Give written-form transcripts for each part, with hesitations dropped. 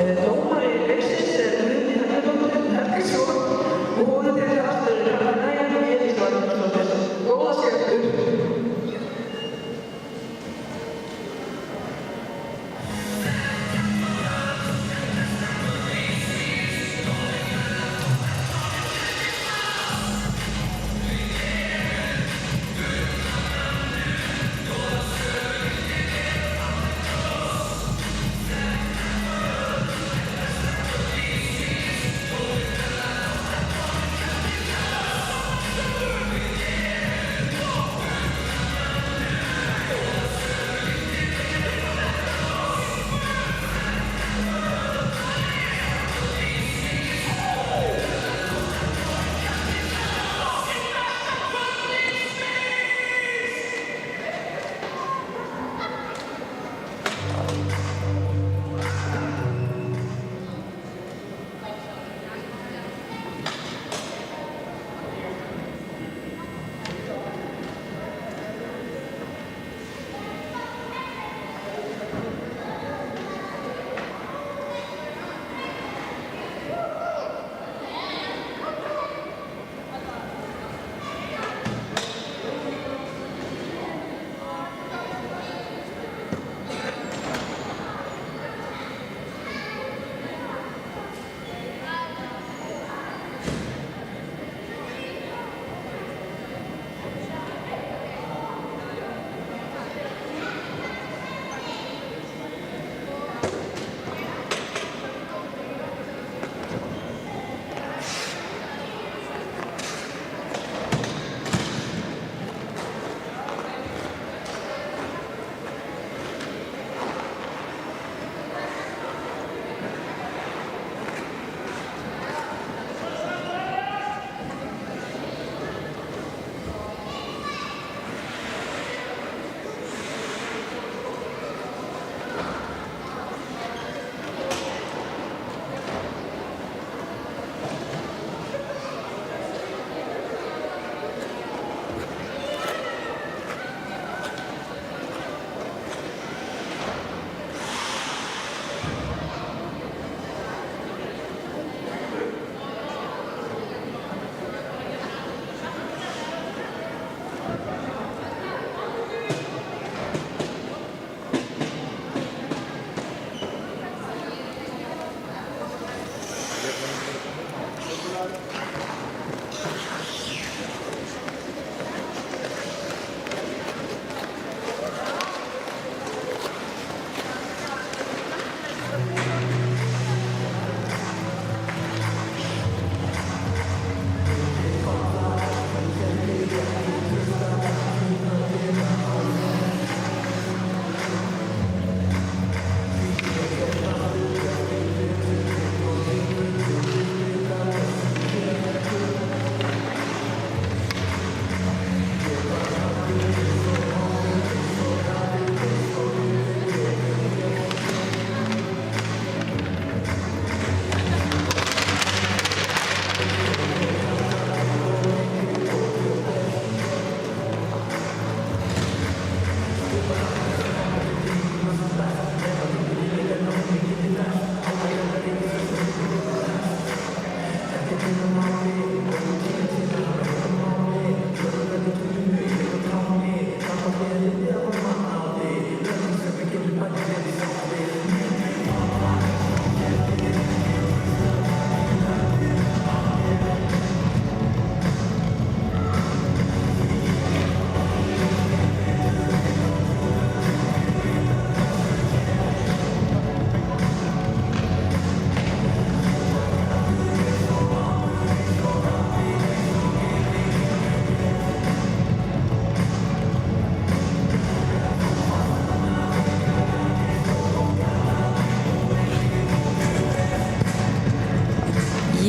Dómari leiksins er Guðný Helgadóttir, Helgason og hún er til aftur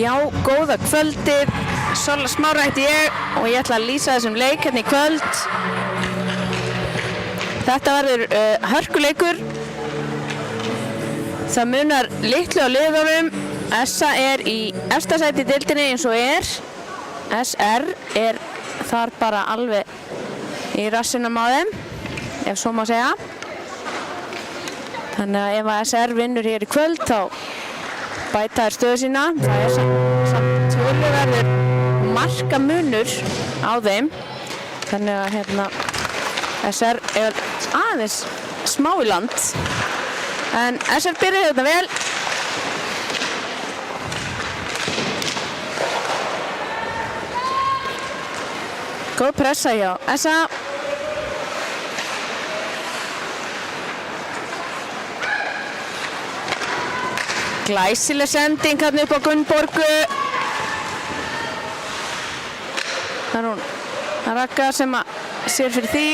Já, góða kvöldið, Solla Smára heiti ég og ég ætla að lýsa þessum leik hérna í kvöld. Þetta verður hörkuleikur. Það munar litlu á liðunum. SA er í efsta sæti í deildinni eins og er. SR er þar bara alveg í rassinum á þeim, ef svo má segja. Þannig að ef að SR vinnur hér í kvöld þá bæta þær stöðu sína. Það er samt töluverður markamunur á þeim. Þannig að hérna SR er aðeins smá í land. En SR byrjaði þetta vel. Góð pressa hjá SA. Glæsileg sending hérna upp á Gunnborgu. Það er hún Ragga sem að sér fyrir því.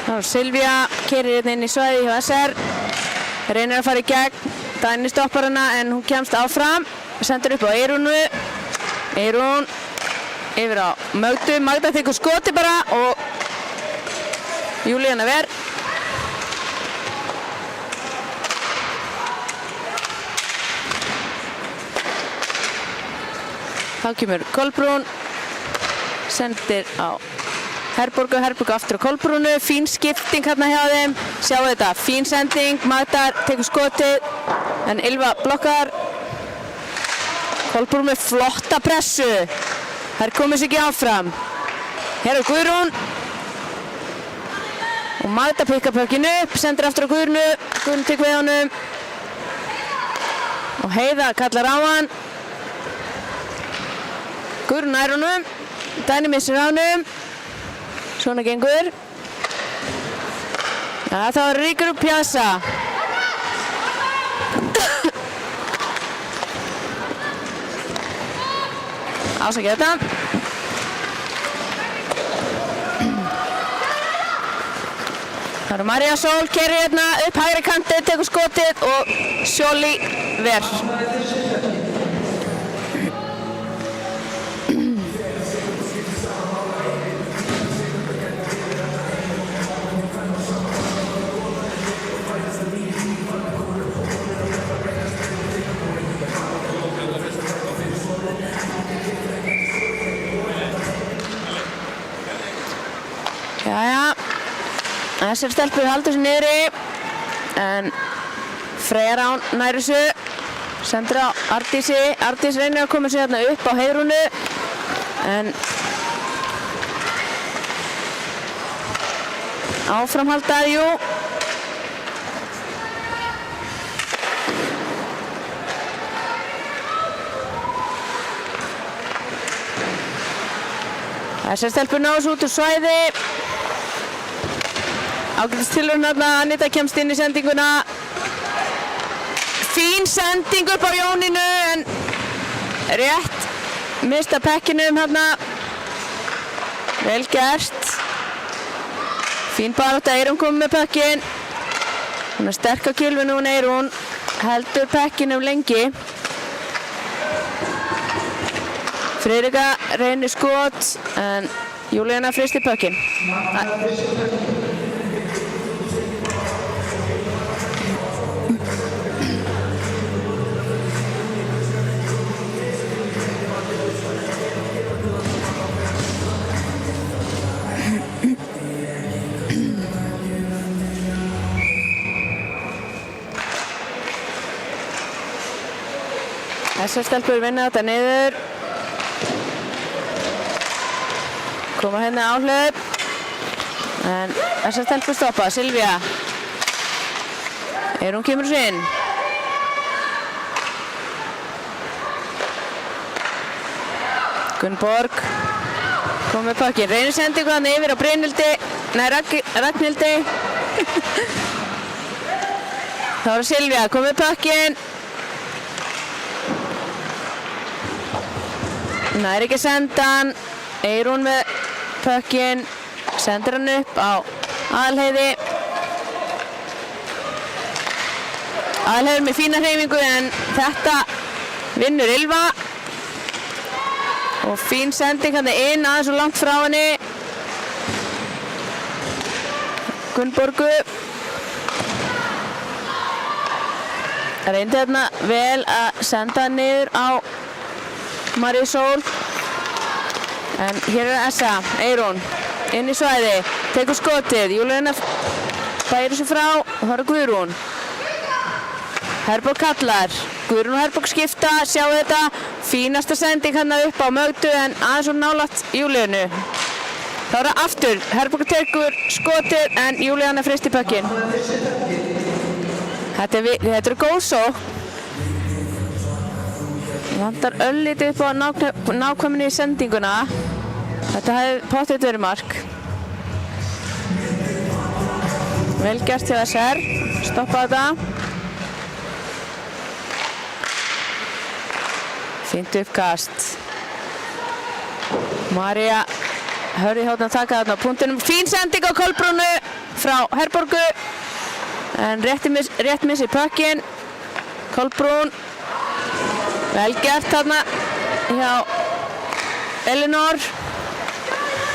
Það er Silvía, keyrir hérna inn í svæði hjá SR. Reynir að fara í gegn. Dagný stoppar hana en hún kemst áfram. Sendur upp á Eirúnu. Eirún yfir á Mögdu. Magda tekur skoti bara og Júlíana ver. Þá kemur Kolbrún. Sendir á Herborgu aftur á Kolbrúnu. Fín skipting hérna hjá þeim. Sjáu þetta, fín sending. Magda tekur skotið en Ylva blokkar. Kolbrún með flotta pressu. Þær komast ekki áfram. Hér er Guðrún. Og Magda pikkar pökkinn upp, sendir aftur á Guðrúnu. Guðrún tekur við honum. Og Heiða kallar á hann. Guðrún nær honum. Dagný missir á honum. Svona gengur. Ja, þá ríkur upp Pjasa. Ásækja þetta. Það eru María Sól, keyrir hérna upp hægri kantið, tekur skotið og Sjóli ver. Jæja, þessar stelpur haldur sér niðri en Freyja Rán nær þessu, sendur á Ardísi. Ardís reynir að koma sér hérna upp á Heiðrúnu en áframhaldið, jú. Þessar stelpur náðs út úr svæði. Ágætis tilraun þarna, Anita kemst inn í sendinguna. Fín sending upp á Jónínu en rétt mista pekkinum þarna. Vel gert. Fín barátta, Eyrún komið með pekkin. Hún er sterk á kylfinu, hún Eyrún. Heldur pekkinum lengi. Friðrika reynir skot en Júlíana fristir pökkinn. Þessar stelpur vinna þetta niður. Koma hérna áhlaup. En þessar stelpur stoppa. Silvía. Eyrún kemur sér inn. Gunnborg. Kom með pökkinn. Reynir sendingu hann yfir á Brynhildi. Nei, Ragnhildi. Það var Silvía. Kom með pökkinn. Nær ekki að senda hann. Eyrún með pökkinn. Sendir hann upp á Aðalheiði. Aðalheiður með fína hreyfingu en þetta vinnur Ylfa. Og fín sending hann inn aðeins og langt frá henni. Gunnborgu. Reyndi þarna vel að senda niður á Maríu Sól. En hér Essa, Eyrún, inn í svæði, tekur skotið, Júlíana bærir sig frá, það er Guðrún. Herborg kallar, Guðrún og Herborg skipta, sjá þetta, fínasta sending hann upp á Mögdu en aðeins og nálægt Júlíanu. Þá er það aftur, Herborg tekur skotið en Júlíana fristir pökkinn. Þetta er góð sókn. Vantar öllítið upp á nákvæmni í sendinguna. Þetta hefði pottþétt verið mark. Vel gert hjá SR. Stoppa þetta. Fínt uppkast. María hörði hótt að taka þarna á punktinum. Fín sending á Kolbrúnu frá Herborgu. En rétt missi pökkinn. Kolbrún. Vel gert þarna hjá Elinor.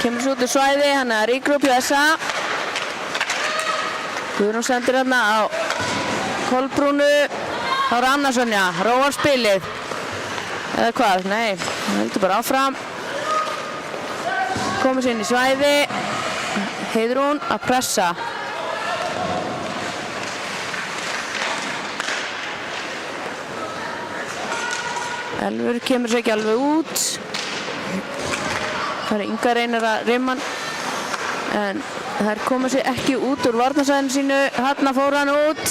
Kemur svo út úr svæði, hann er ríkgrúp hjá þessa. Guðrún sendir þarna á Kolbrúnu. Þá er Anna Sonja, róar spilið. Eða hvað? Nei, hann heldur bara áfram. Komur sér inn í svæði. Heiðrún að pressa. Elfur kemur sér ekki alveg út. Það er Inga reynir að rimma hann. En þær koma sér ekki út úr varnarsvæðinu sínu. Þarna fór hann út.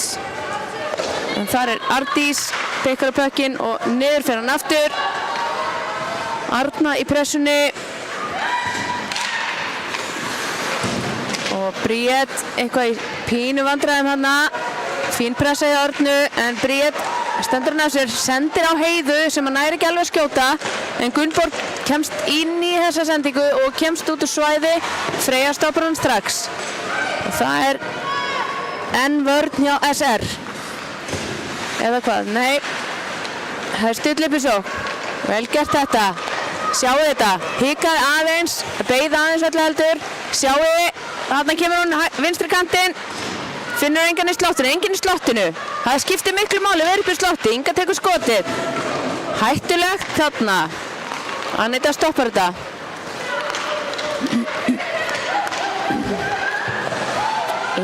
En þar er Ardís, tekur á pökkinn og niður fyrir hann aftur. Arna í pressunni. Og Bríett eitthvað í pínu vandræðum hana. Fín pressa í Arnu en Bríett stendur hann af sér, sendir á Heiðu sem hann næri ekki alveg að skjóta. En Gunnborg kemst inn í þessa sendingu og kemst út úr svæði. Freyja stoppar hann strax. Og það er enn vörn hjá SR. Eða hvað? Nei. Það er stutt upp í sókn. Vel gert þetta. Sjáu þetta. Hikaði aðeins. Beið aðeins öllu heldur. Sjáu. Þarna kemur hún vinstri kantinn. Finnur engan í slottinu. Enginn í slottinu. Það skiptir miklu máli að vera upp í slotti. Inga tekur skotið. Hættulegt þarna. Anita stoppar þetta.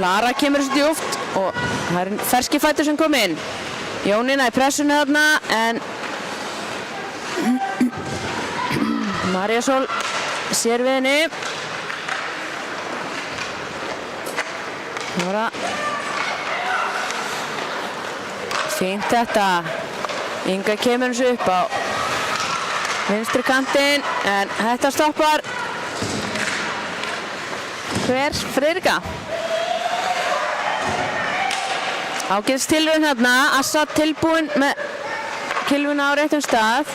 Lara kemur þessu djúpt og það er ferski fætur sem kom inn. Jónína í pressunni þarna en María Sól sér við henni. Nóra. Fínt þetta. Inga kemur þessu upp á vinstri kantinn en þetta stoppar hver? Friðrika. Ágætis tilraun þarna. Assa tilbúin með kylfuna á réttum stað.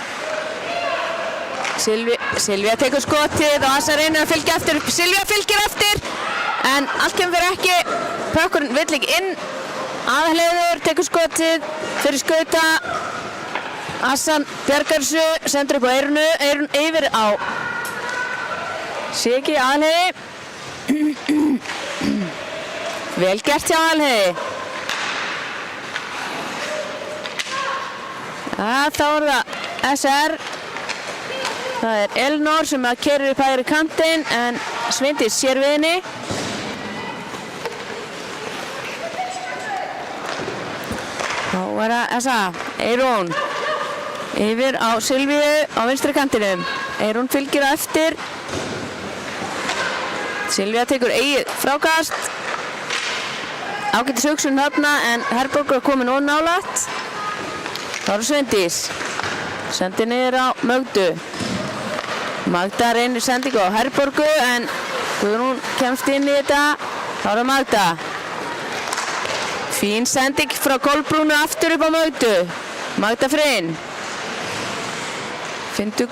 Silvía tekur skotið og Assa reynir að fylgja eftir. Silvía fylgir eftir en allt kemur fyrir ekki. Pökkurinn vill ekki inn. Aðalheiður tekur skotið fyrir skauta. Assan bjargar þessu, sendur upp á Eyrunu. Eyrun yfir á sé ekki Aðalheiði. Vel gert hjá Aðalheiði. Þá er það SR. Það er Elinor sem keyrir upp hægri kantinn en Sveindís sér við henni. Þá er það þessa Eyrún yfir á Silvíu á vinstri kantinum. Eyrún fylgir á eftir. Silvía tekur eigið frákast. Ágætis hugsun þarna en Herborg er komin of nálægt. Þá er Sveindís. Sendir niður á Mögdu. Magda reynir sendingu á Herborgu en Guðrún kemst inn í þetta. Þá er það Magda. Fín sending frá Kolbrúnu aftur upp á Mögdu. Magda Freyr. Fyndu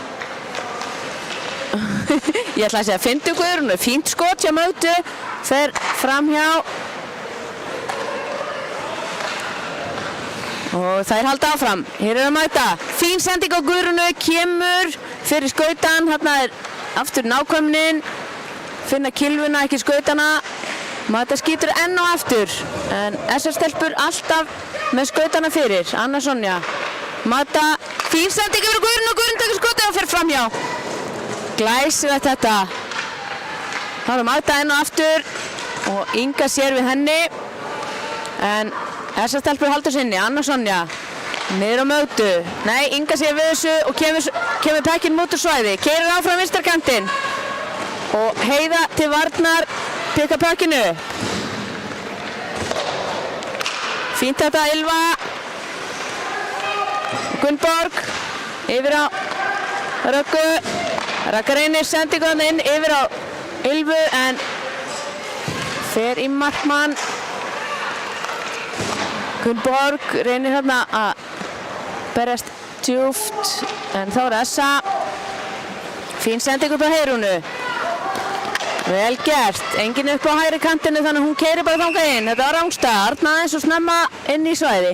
ég ætla að segja fyndu Guðrúnu. Fínt skot hjá Mögdu. Fer framhjá Og þær halda áfram. Hér að mæta. Fín sending á Guðrúnu, kemur fyrir skautan. Þarna aftur nákvæmnin. Finna kilvuna, ekki skautana. Mæta skýtur enn og aftur. En SR-stelpur alltaf með skautana fyrir. Anna Sonja. Mæta, fín sending yfir Guðrúnu. Guðrún tekur skotið og fer framhjá. Glæsilegt þetta. Það er Magda enn og aftur og Inga sér við henni en SR-stelpur haldur sinni. Anna Sonja niður á Mögdu. Nei, Inga sér við þessu og kemur pekkinn mótur svæði. Keyrir áfram vinstarkantinn og Heiða til varnar pikka pekkinu. Fínt þetta Ylva. Gunnborg yfir á Röggu. Ragga reynir sendingun inn yfir á Ylvu en fer í markmann. Gunnborg reynir hérna að berjast djúft en þá er Essa. Fín sending upp á Heyrúnu. Vel gert. Engin upp á hægri kantinu þannig að hún keyrir bara þangað inn. Þetta var rangstað. Arna aðeins og snemma inn í svæði.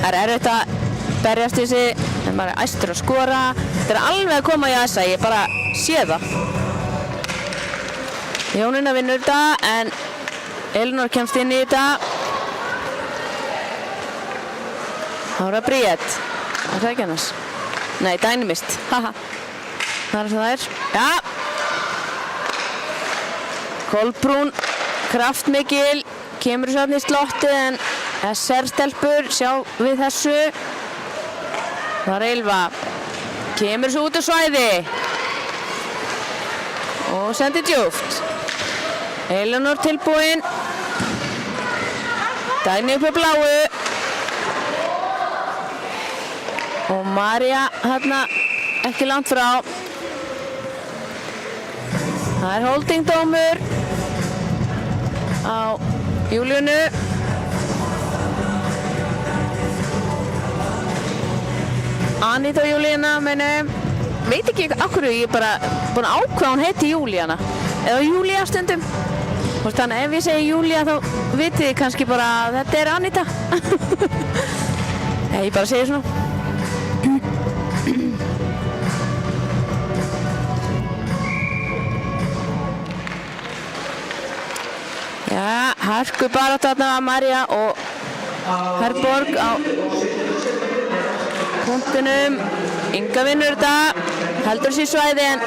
Það er erfitt að berjast í þessi, en maður er æstur að skora. Þetta er alveg að koma í Essa, ég bara sé það. Jónína vinnur þetta, en Elinor kemst inn í þetta. Það voru að Bríett. Það er ekki annars. Nei, Dynamist. Haha. Það er eins og það er. Já. Kolbrún, kraftmikil, kemur svo í slottið, en SR-stelpur sjá við þessu. Það er Ylva. Kemur svo út á svæði. Og sendir djúft. Elinor tilbúin. Dagný upp á bláu. Og María hérna ekki langt frá. Það er holdingdómur á Júlíunu. Anita og Júlíana, veit ekki okkur, ég er bara búin að ákveða hún heiti Júlíana. Eða Júlía stundum. Þannig að ef ég segi Júlía þá vitið þið kannski bara að þetta er Anita. Ég bara segi svona. Já, hörku barátta þarna var María og Herborg á punktinum. Inga vinnur þetta, heldur sér svæði en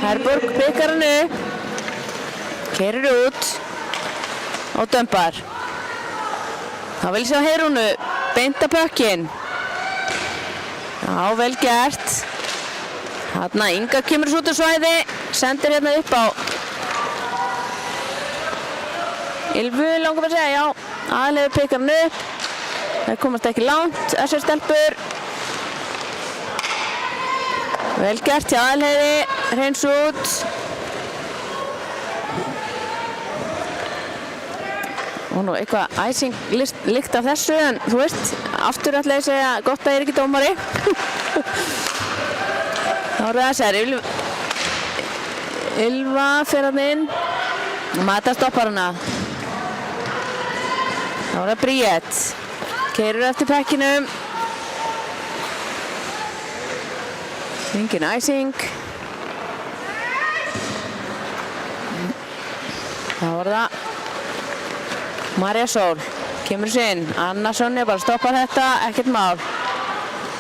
Herborg pikkar hann upp, keyrir út og dömpar. Þá vil ég sjá Heyrúnu beinta pökkinn. Já, vel gert. Þarna Inga kemur svo út á svæði, sendir hérna upp á Ylvu, langar að segja, já, aðalheiður pikkar hann upp. Það komast ekki langt, SR-stelpur. Vel gert hjá aðalheiði, hreins út. Og nú eitthvað æsing lykt af þessu, en þú veist, aftur ætla ég að segja gott að ég er ekki dómari. Þá er það SR, Ylva fer hann inn. Mata stoppar hana. Þá er það Bríett. Keyrir eftir pekkinum. Engin æsing. Þá er það María Sól. Kemur sér inn. Anna Sonja bara stoppar þetta, ekkert mál.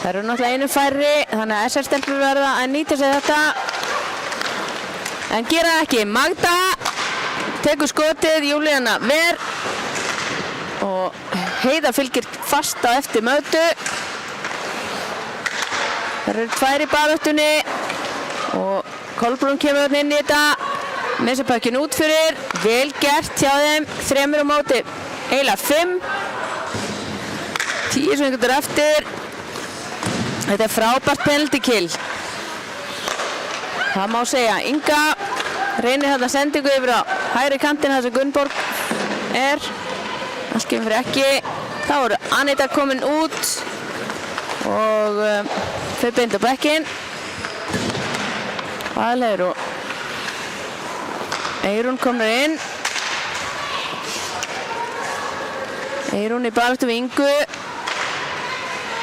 Það eru náttúrulega einu færri, þannig að SR-stelpur verða að nýta sér þetta. En gera það ekki. Magda tekur skotið, Júlíana ver. Og Heiða fylgir fast á eftir Mötu. Það eru tvær í baráttunni og Kolbrún kemur inn í þetta. Missa pökkinn út fyrir. Vel gert hjá þeim. 3 á móti. Eiginlega 5. 10 sekundur eftir. Þetta er frábært penalty kill. Það má segja. Inga reynir þarna sendingu yfir á hægri kantinn þar sem Gunnborg er. Allt kemur fyrir ekki. Þá eru Anita komin út og Fer beint á bekkinn. Aðlegur og Eyrún komur inn. Eyrún í baráttu við Ingu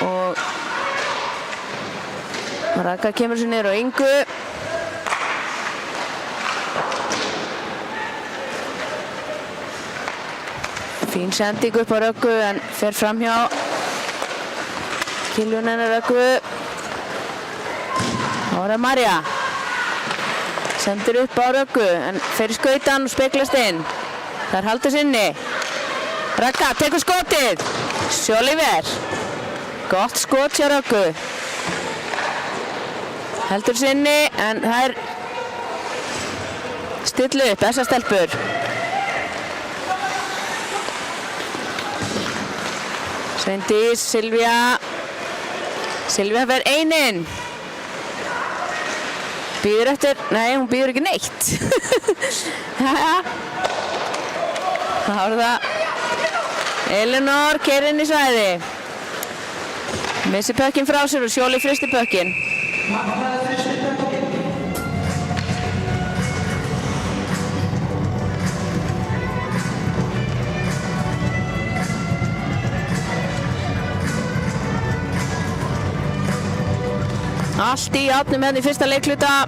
og Ragga kemur sér niður á Ingu. Fín sending upp á Röggu en fer fram hjá Kiljun hennar Röggu. Þá er það Marja. Sendir upp á Röggu en fer í skautan og speglast inn. Þar haldur sinni. Ragga tekur skotið. Sjólífer. Gott skot hjá Röggu. Heldur sinni en það er stillu upp þessar stelpur. Sveindís, Silvía. Silvía fer einin. Býður eftir, nei hún býður ekki neitt. Það var það. Elinor keyrir inn í svæði. Missi pökkinn frá sér og Sjóli fristi pökkinn. Allt í járnum hérna í fyrsta leikhluta.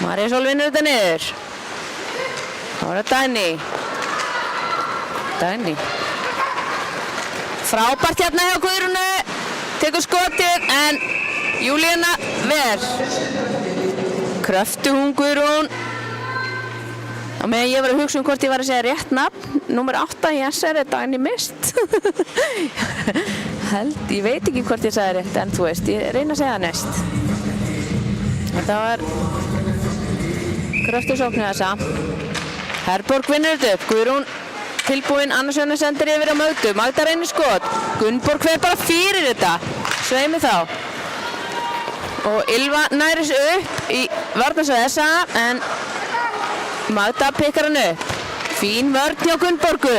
Marja Sól vinnur þetta niður. Þá er það Dagný. Dagný. Frábært hérna hjá Guðrúnu. Tekur skotið en Júlíana ver. Kröftu hún Guðrún. Á meðan ég var að hugsa hvort ég var að segja rétt nafn. Númer 8 í SR er Dagný Mist. Ég veit ekki hvort ég sagði rétt en þú veist, ég reyna að segja það næst. Þetta var kröftu sóknu þessa. Herborg vinnur þetta upp. Guðrún tilbúin, Anna Sjóna sendir yfir á Mögdu. Magda reynir skot. Gunnborg fer bara fyrir þetta. Sveimi þá. Og Ylva næri sig upp í varnarsvæði þessa en Magda pikkar hann upp. Fín vörn hjá Gunnborgu.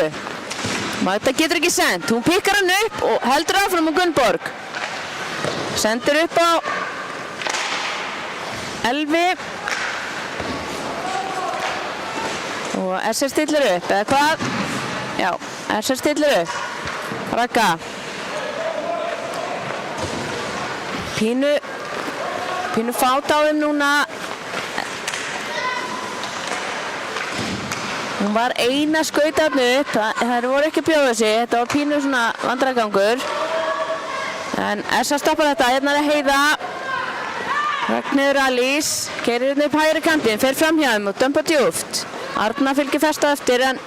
Magda getur ekki sent. Hún pikkar hann upp og heldur áfram á Gunnborg. Sendir upp á Elvi. Og SR stillir upp, eða hvað? Já, SR stillir upp. Ragga. Pínu fát á þeim núna. Hún var eina skautarnu upp, það voru ekki að bjóða sig, þetta var pínu svona vandræðagangur. En SR stoppar þetta, hérna er Heiða. Ragnheiður Alís, keyrir hérna upp hægri kantinn, fer fram hjá þeim og dömpar djúpt. Arna fylgir fast á eftir en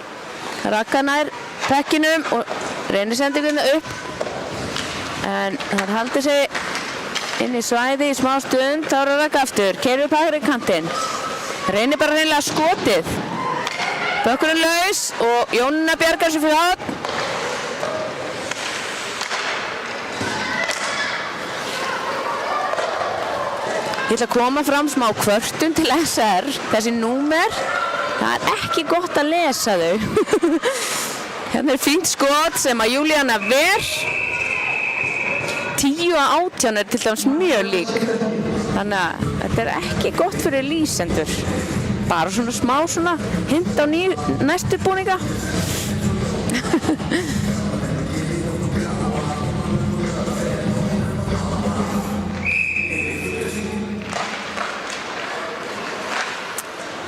Ragga nær pekkinum og reynir sendinguna upp. En það haldi sig inn í svæði í smá stund, þá er Ragga aftur, keyrir upp hægri kantinn. Reynir bara hreinlega skotið. Bökkurinn laus og Jónína bjargar sig fyrir hotn. Ég ætla að koma fram smá kvörtun til SR. Þessi númer, það er ekki gott að lesa þau. Hérna er fínt skot sem að Júlíana ver. 10 og 18 er til dæmis mjög lík. Þannig að þetta er ekki gott fyrir lýsendur. Bara svona smá svona hint á næstu búninga.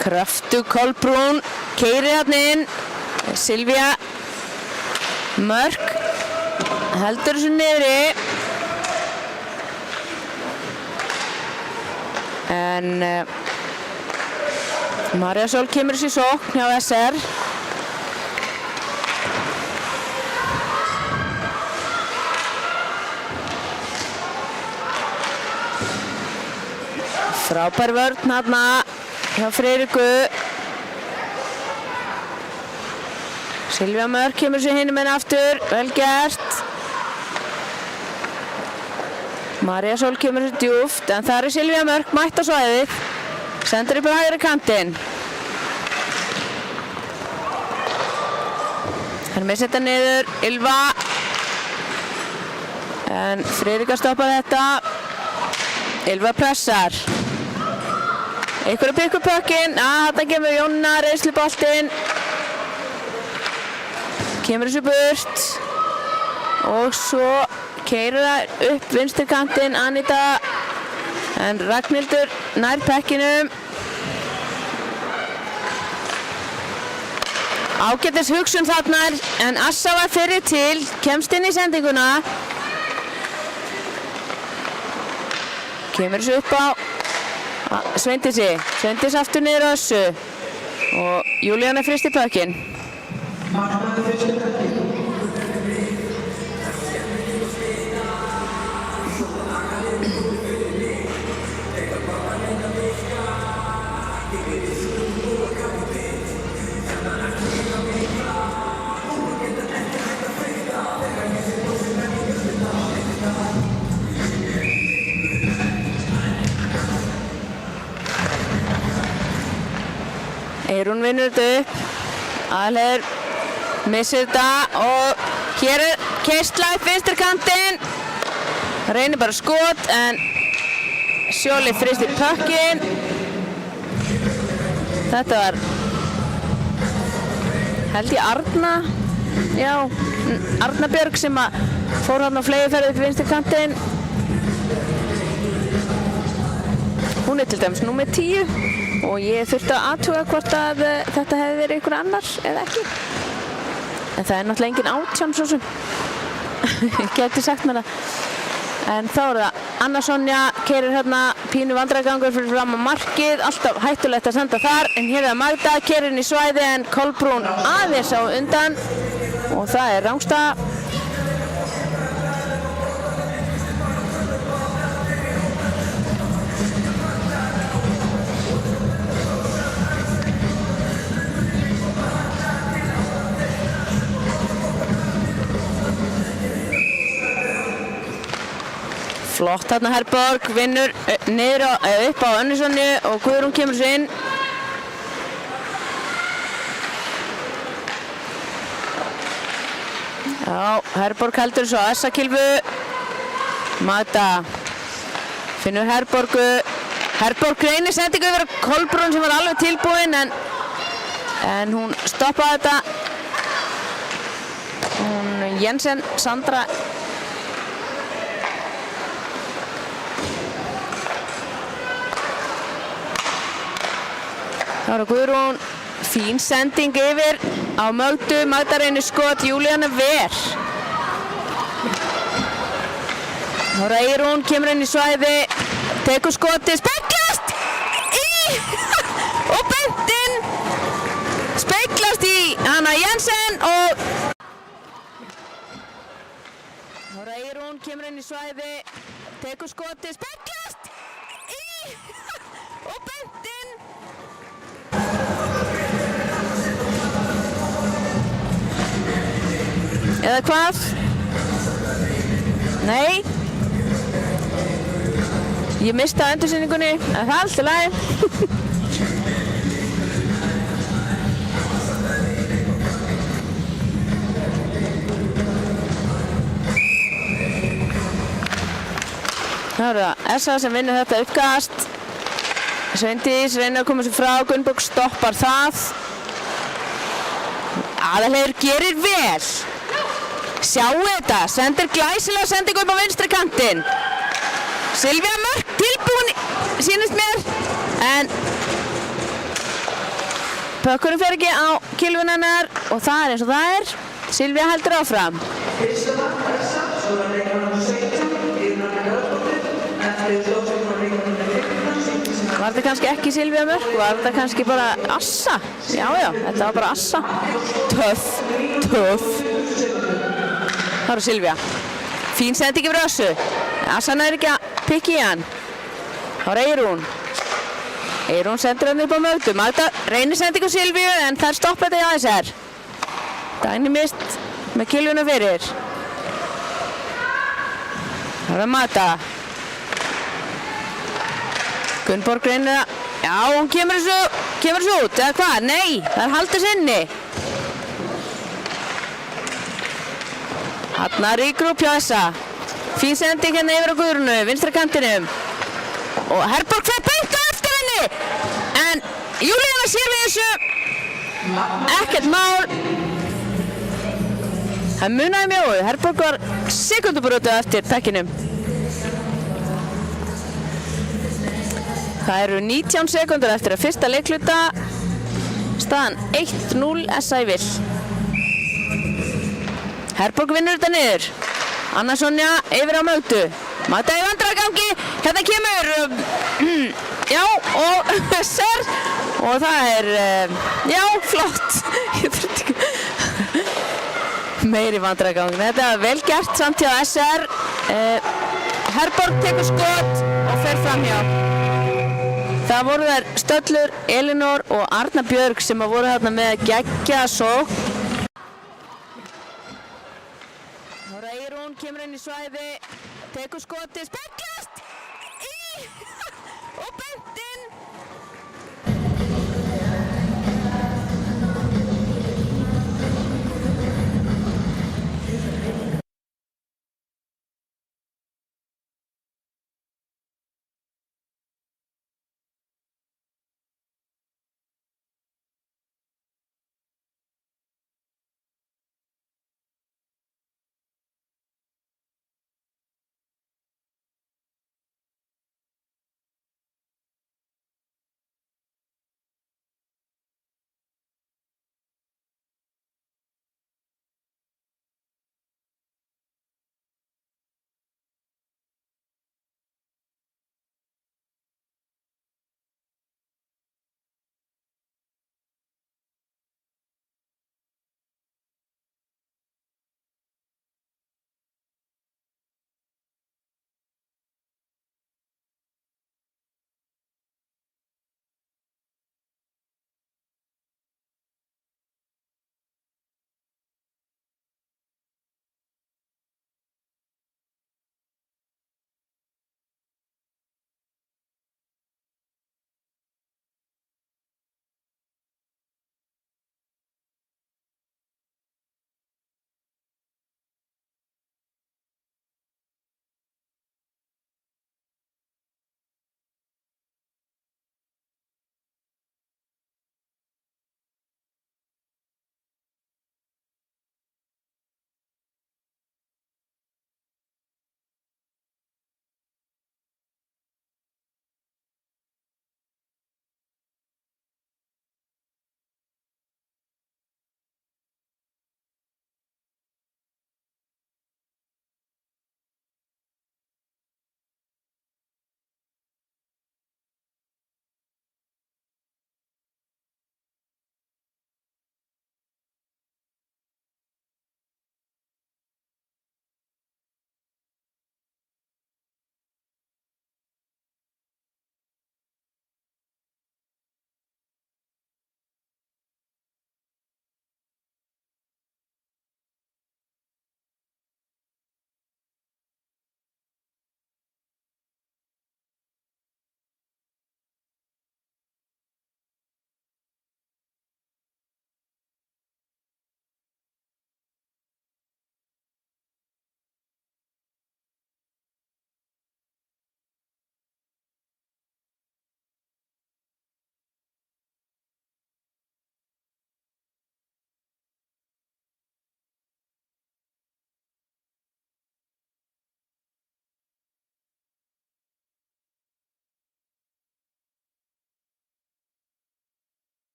Kröftu Kolbrún keyrir hérna inn. Silvía Mörk heldur þessu niðri. En Marja Sól kemur þessi sókn hjá SR. Frábær vörn hérna hjá Friðriku. Silvía Mörk kemur sér hinum enn aftur, vel gert. Marja Sól kemur sér djúft, en það er Silvía Mörk mætt á svæðið. Sendur upp á hægri kantinn. Hann er með setja niður, Ylva. En Friðrika stoppar þetta. Ylva pressar. Einhver að pikka upp pökkinn. Þarna kemur Jonna, reynsluboltinn. Kemur þessu burt. Og svo keyrir það upp vinstri kantinn, Anita. En Ragnhildur nær pekkinum. Ágætis hugsun þarna, en Assa var fyrir til, kemst inn í sendinguna. Kemur þessu upp á Sveindísi. Sveindís aftur niður á Össu. Og Júlíana fristi pökkinn. Eyrún vinnur þetta upp. Aðalheiður missir þetta og hér er Keistla upp vinstri kantinn. Reynir bara skot en Sjóli fristir pökkinn. Þetta var held ég Arna. Já, Arna Björg sem að fór hann á fleyguferð upp vinstri kantinn. Hún er til dæmis númer 10. Og ég þurfti að athuga hvort að þetta hefði verið einhver annar eða ekki. En það er náttúrulega engin 18 svo sem. Ég geti sagt mér það. En þá er það Anna Sonja keyrir hérna pínu vandræðagangur fyrir fram á markið. Alltaf hættulegt að senda þar. En hér er það Magda, keyrir inn í svæði en Kolbrún aðeins á undan. Og það er rangstaða. Flott þarna Herborg, vinnur niður upp á Önnurssoni og Guðrún kemur sér inn. Já, Herborg heldur svo Essa Kilfu. Magda finnur Herborgu. Herborg reynir sendingu yfir Kolbrún sem var alveg tilbúin en hún stoppaði þetta. Hún Jensen, Sandra. Það var Guðrún, fín sending yfir á Mögdu, Magda reynir skot, Júlíana ver. Það var Eyrún, kemur inn í svæði, tekur skoti, speglast í og beint inn, speglast í hana Jensen og það var Eyrún, kemur inn í svæði, tekur skoti, speglast í og beint inn. Eða hvað? Nei. Ég mista endursýningunni, en það er allt í lagi. Það eru það Essa sem vinnur þetta uppkast. Sveindís reynir að koma sér frá, Gunnborg stoppar það. Aðalheiður gerir vel. Sjáu þetta, sendir glæsilega sendingu upp á vinstri kantinn. Silvía Mörk tilbúin, sýnist mér, en pökkurinn fer ekki á kilvun hennar og það er eins og það er. Silvía heldur áfram. Var þetta kannski ekki Silvía Mörk, var þetta kannski bara Assa? Já, þetta var bara Assa. Töff. Það eru Silvía. Fín sending yfir Össu. Assa næri ekki að pikka í hann. Það var Eyrún. Eyrún sendur hann upp á Mögdu. Magda reynir sendingu Silvíu en þær stoppa þetta í aðeins her. Dagný mist með kilvuna fyrir. Það var Magda. Gunnborg reynir að Já, hún kemur þessu út, eða hvað? Nei, það er haldið sinni. Þarna ríkur upp hjá þessa. Fín sending hérna yfir á Guðrúnu, vinstra kantinum. Og Herborg fer beint á eftir henni. En Júlíana sér við þessu. Ekkert mál. Það munaði mjög. Herborg var sekundubrótið eftir tekkinum. Það eru 19 sekundur eftir að fyrsta leikluta. Staðan 1-0 SA í vill. Herborg vinnur þetta niður. Anna Sonja yfir á Mögdu. Magda í vandræðagangi. Hérna kemur. Já, og SR. Og það er, já, flott. Ég þurfti ekki. Meiri vandræðagangi. Þetta er vel gert samt hjá SR. Herborg tekur skot og fer framhjá. Það voru þær Stöllur, Elinór og Arna Björg sem voru þarna með að gegja sókn. Eyrún kemur inn í svæði, tekur skotið, speglast í og beint inn.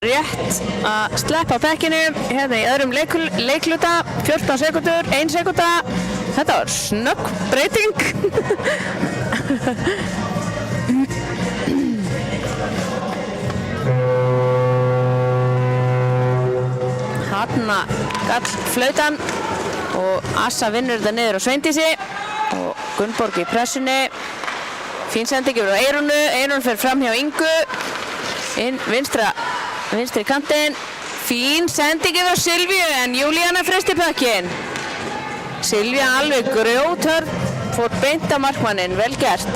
rétt að sleppa pekkinu hérna í öðrum leikluta, 14 sekúndur, 1 sekúnda. Þetta var snögg breyting. Hanna gall flautan og Assa vinnur þetta niður á Sveindísi og Gunnborg í pressunni. Fín sending yfir á Eyrúnu, Eyrún fer fram hjá Ingu, inn vinstri kantinn. Fín sending yfir á Silvíu en Júlíana fresti pökkinn. Silvía alveg grjóthörð, fór beint á markmanninn, vel gert.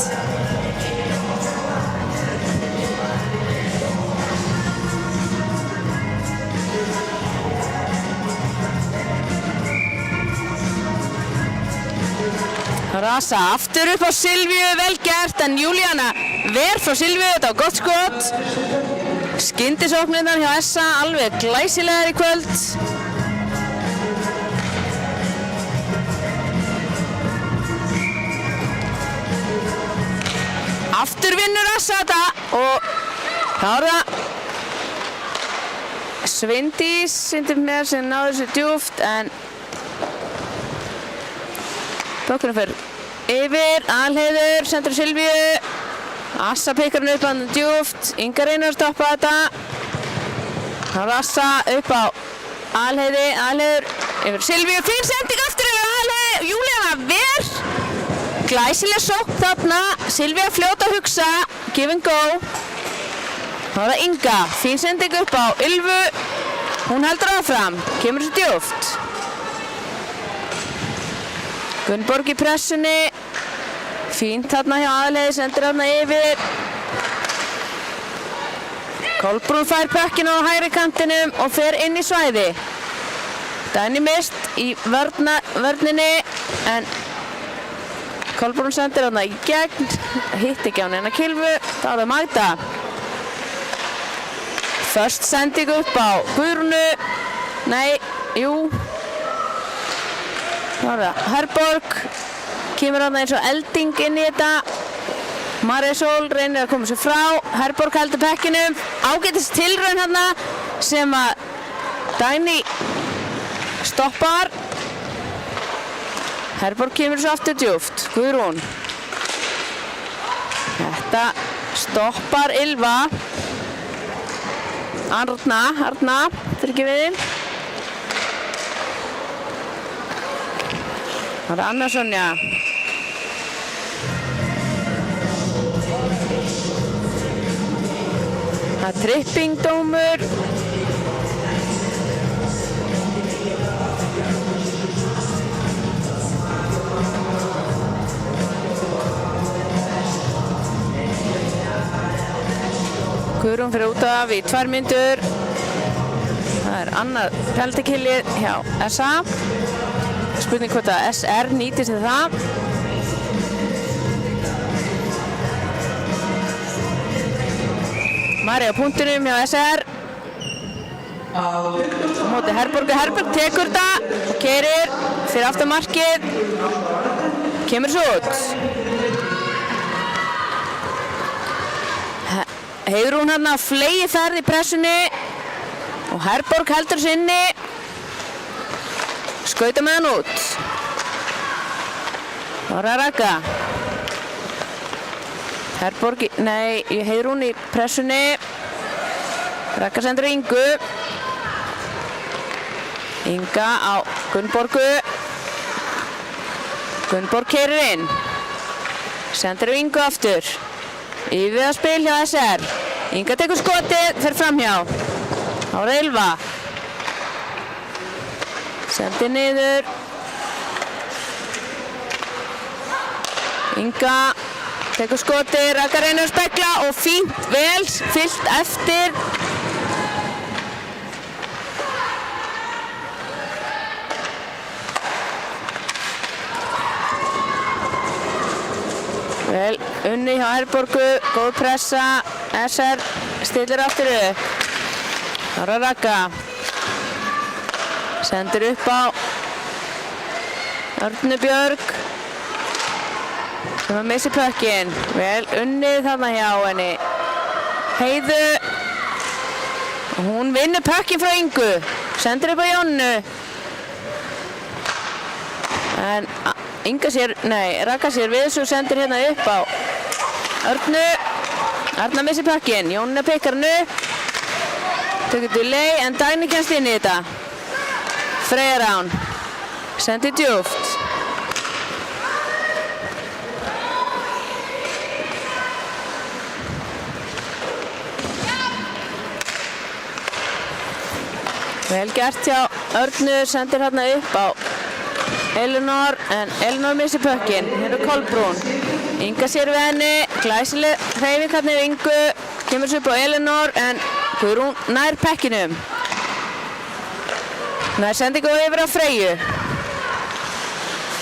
Rasa aftur upp á Silvíu, vel gert, en Júlíana ver frá Silvíu, þetta var gott skot. Skyndisóknirnar hjá Essa alveg glæsilegar í kvöld. Aftur vinnur Assa þetta og þá er það Sveindís með sem náður sér djúpt en bökkurinn fer yfir, Alheiður sendur Silvíu, Assa pikkar hann upp hann djúpt, Inga reynir að stoppa þetta. Þá er Assa upp á Alheiður yfir Silvíu, fín sending aftur yfir Alheiður, Júlíana ver. Glæsileg sókn þarna, Silvía fljót að hugsa, give and go. Þá er það Inga, fín sending upp á Ylfu, hún heldur áfram, kemur svo djúpt. Gunnborg í pressunni, fínt þarna hjá Aðalheiði, sendir þarna yfir. Kolbrún fær pökkinn á hægri kantinum og fer inn í svæði. Dagný mist í vörninni en Kolbrún sendir þarna í gegn, hitt ekki á neina Kilfu, þá er það Magda. Först sending upp á Guðrúnu, nei, jú. Þá er það Herborg, kemur þarna eins og elding inn í þetta. Marísól reynir að koma sér frá, Herborg heldur pekkinum, ágætis tilraun þarna sem að Dagný stoppar. Herborg kemur svo aftur djúpt, Guðrún. Þetta stoppar Ylva. Arna, fyrir við. Það er Anna Sonja. Það er trippingdómur. Guðrún fyrir út af í 2 mínútur. Það er annað penaltykillið hjá SA. Spurning hvort að SR nýtir sér það. Mari á punktunum hjá SR. Á móti Herborg. Herborg tekur þetta og keyrir fyrir aftan markið. Kemur svo út. Heiðrún hérna flegi ferð í pressunni og Herborg heldur sig inni. Skauta með hann út. Það er að Raka. Herborg, nei, Heiðrún í pressunni. Raka sendur Ingu. Inga á Gunnborgu. Gunnborg keyrir inn. Sendur Ingu aftur. Yfir að spil hjá SR. Inga tekur skotið, fer framhjá. Þá er það Ylva. Sendir niður. Inga tekur skotið, Raka reynir að spekla og fínt vel fyllt eftir. Vel unni hjá Herborgu, góð pressa, SR stillir aftur upp. Það er að Raka. Sendir upp á Örnu Björg sem að missi pökkinn. Vel unnið þarna hjá henni Heiðu Hún vinnur pökkinn frá Ingu. Sendir upp á Jónnu. En Inga Ragga sér við svo sendir hérna upp á Örnu. Arna missir pökkinn. Jónna pikkar hann upp. Tökur delay en Dagný kemst inn í þetta. Freyja Rán. Sendir djúpt. Vel gert hjá Örnu, sendir hérna upp á Elinor, en Elinor missir pökkinn. Hérna Kolbrún. Inga sér við henni, glæsileg hreyfing hérna við Ingu, kemur svo upp á Elinor, en Guðrún nær pekkinum. Nær sendingu yfir á Freyju.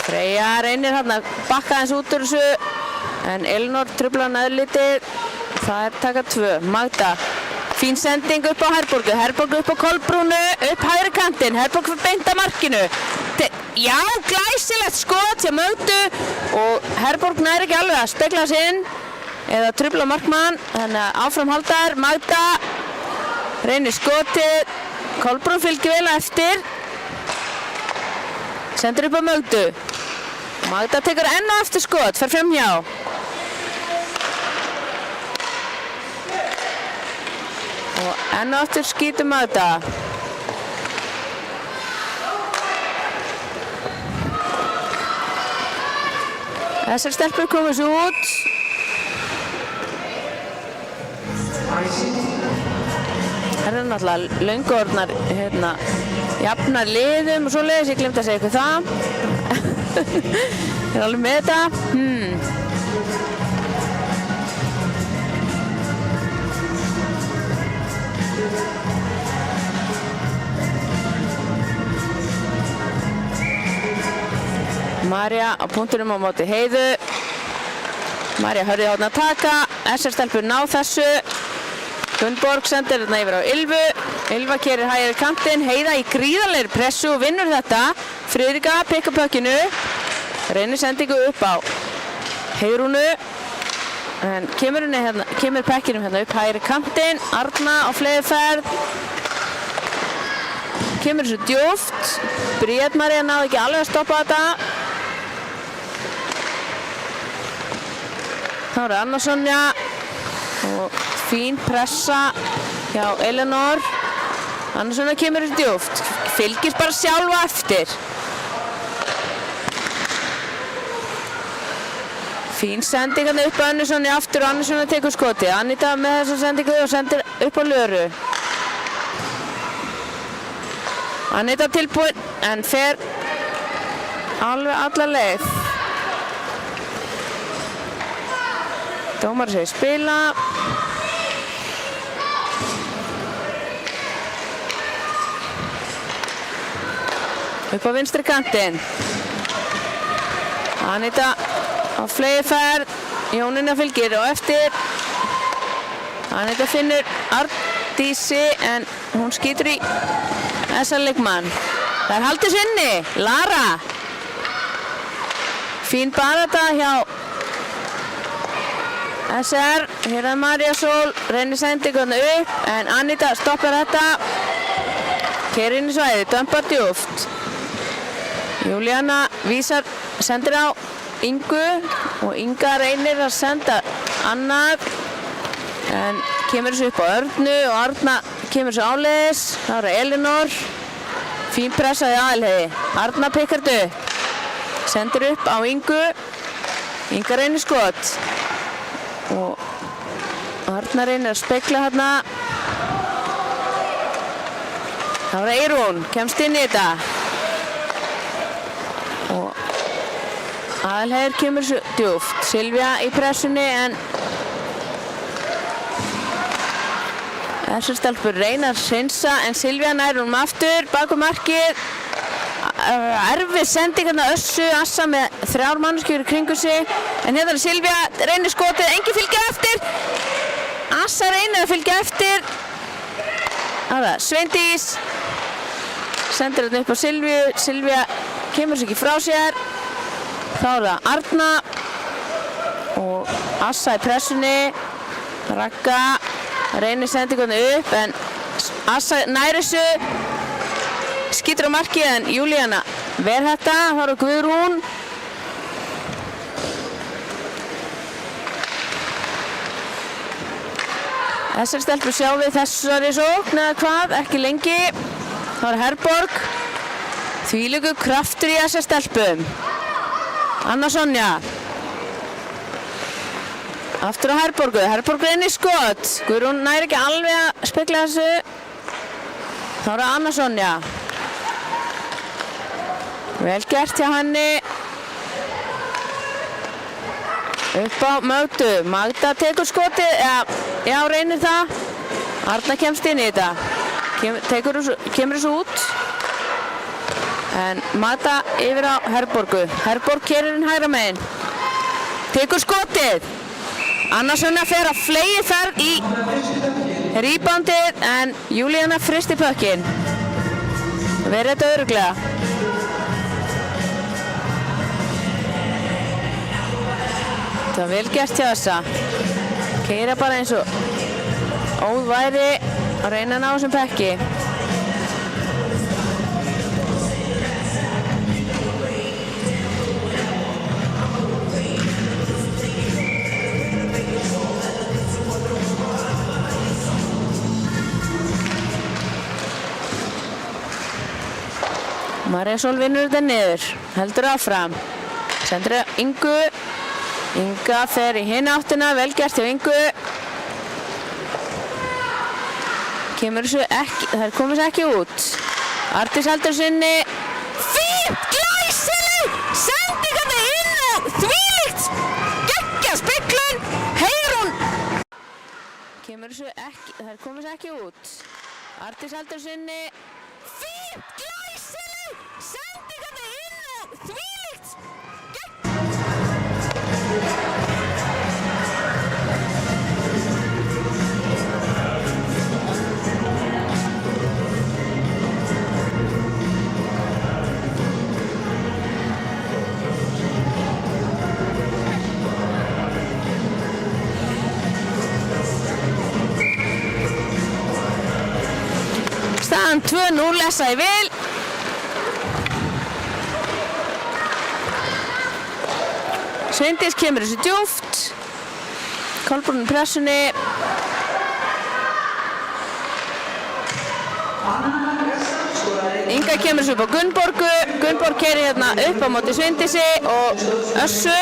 Freyja reynir hérna að bakka aðeins út úr þessu, en Elinor truflar neðlítið. Það er taka 2. Magda. Fín sending upp á Herborgu. Herborgu upp á Kolbrúnu, upp hægri kantinn. Herborg fyrir beint að markinu. Já, glæsilegt skot hjá Mögdu og Herborg nær ekki alveg að spegla sig inn eða trufla markmann. Þannig að áframhaldar. Magda reynir skotið. Kolbrún fylgir vel eftir. Sendur upp á Mögdu. Magda tekur enn og aftur skot, fer fram hjá. Og enn og aftur skýtur Magda. Þessar stelpur komur svo út. Það eru náttúrulega löngu orðnar jafnar liðum og svoleiðis, ég gleymdi að segja ykkur það. Ég er alveg með þetta. Marja á punktunum á móti Heiðu. Marja hörði hóðna að taka. SR-stelpur ná þessu. Gunnborg sendir þarna yfir á Ylfu. Ylfa kerir hægri kantinn. Heiða í gríðarlegri pressu og vinnur þetta. Friðrika pikka pökkinu. Reynir sendingu upp á Heiðrúnu. En kemur pekkinum hérna upp hægri kantinn. Arna á fleðiferð. Kemur þessu djúft. Bríet Marja náði ekki alveg að stoppa þetta. Þá er Anna Sonja og fín pressa hjá Elinor. Anna Sonja kemur þessu djúft. Fylgist bara sjálfa eftir. Fín sending hérna upp á Anna Sonja aftur og Anna Sonja tekur skotið. Anita með þessa sendingu og sendir upp á Löru. Anita tilbúin en fer alveg alla leið. Dómar segir spila. Upp á vinstri kantinn. Anita á flegiferð. Jónína fylgir og eftir. Anita finnur Arndísi en hún skýtur í þessa leikmann. Það er haldið sinni. Lara. Fín barata hjá SR. Hér er Marja Sól. Reynir sendingu upp en Anita stoppar þetta. Keyrir inn í svæðið. Dömpar djúpt. Júlíana vísar, sendir á Ingu og Inga reynir að senda annað en kemur þessu upp á Örnu og Arna kemur þessu áleiðis. Það er Elinor. Fín pressaði aðalheiði. Arna pikkar upp. Sendir upp á Ingu. Inga reynir skot. Og Arna reynir að spegla hérna. Það var Eirún. Kemst inn í þetta. Og aðalheiður kemur svo djúft. Silvía í pressunni en þessar stelpur reyna að hreinsa en Silvía nær honum aftur bakom markið. Erfið sending hérna Össu Assa með 3 manneskjur í kringum sig en hérna er Silvía, reynir skotið, enginn fylgir eftir. Assa reynir að fylgja eftir. Það er Sveindís sendir þetta upp á Silvíu. Silvía kemur sér ekki frá sér. Þá er það Arna og Assa í pressunni. Ragga reynir sendingunni upp en Assa nær þessu, skýtur á markið en Júlíana ver þetta, þá eru Guðrún. Þessar stelpur sjáum við þessari sókn eða hvað, ekki lengi. Það var Herborg. Þvílíkur kraftur í þessar stelpum. Anna Sonja. Aftur á Herborgu. Herborg reynir skot. Guðrún nær ekki alveg að spekla þessu. Það var Anna Sonja. Vel gert hjá henni. Upp á Mögdu. Magda tekur skotið. Já, reynir það. Arna kemst inn í þetta. Kemur þessu út. En Magda yfir á Herborgu. Herborg kerir inn hægra megin. Tekur skotið. Anna Sonja fer að flegi þar í reboundið en Júlíana fristir pökkinn. Verið þetta örugglega. Það var vel gert hjá þessa. Keyra bara eins og óværi að reyna að ná þessum pekki. Marja Sól vinnur þetta niður, heldur áfram. Sendur Ingu. Inga fer í hina áttina, vel gert hjá Ingu. Þær komast ekki út. Arndís heldur sinni. Fínt, glæsileg! Sending þetta inn og þvílíkt geggja speglun. Heiðrún. Þær komast ekki út. Arndís heldur sinni. Fínt, glæsileg! Sending þetta inn og þvílíkt geggja. Staðan 2-0, lesa í vil. Sveindís kemur þessu djúft. Kolbrún í pressunni. Inga kemur þessu upp á Gunnborgu. Gunnborg keyrir hérna upp á móti Sveindísi og Össu.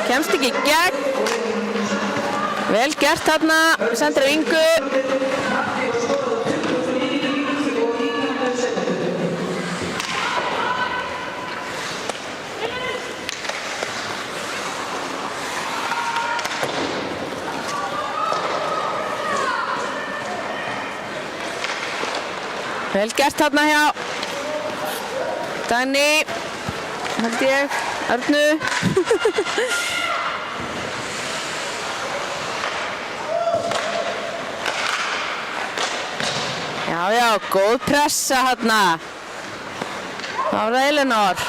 Kemst ekki í gegn. Vel gert þarna, sendir á Ingu. Vel gert þarna hjá Dagný, held ég, Örnu. Já, góð pressa þarna. Það var það Elinor.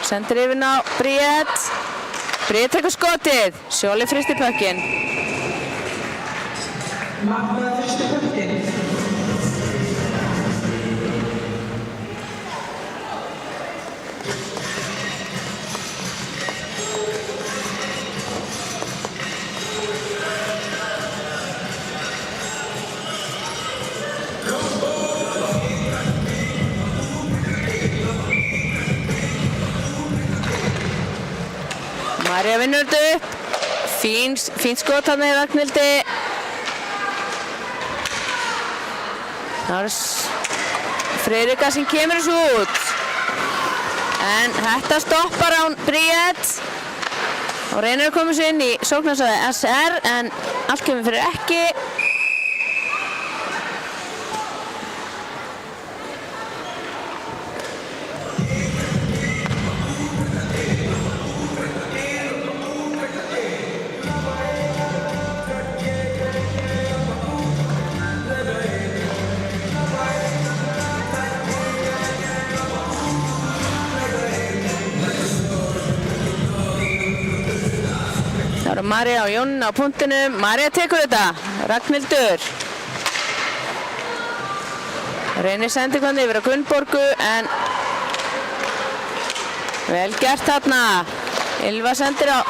Sendir yfir á Bríett. Bríett tekur skotið. Sjóli fristir pökkinn. Magda fristir pökkinn. Marja vinnur þetta upp. Fínt skot þarna í Ragnhildi. Það er Friðrika sem kemur þessu út. En þetta stoppar án Bríett. Og reynir að koma sér inn í sóknarsvæði SR en allt kemur fyrir ekki. Það eru Marja og Jón á punktinum. Marja tekur þetta. Ragnhildur. Reynir sendingunni yfir á Gunnborgu en vel gert þarna. Ylva sendir á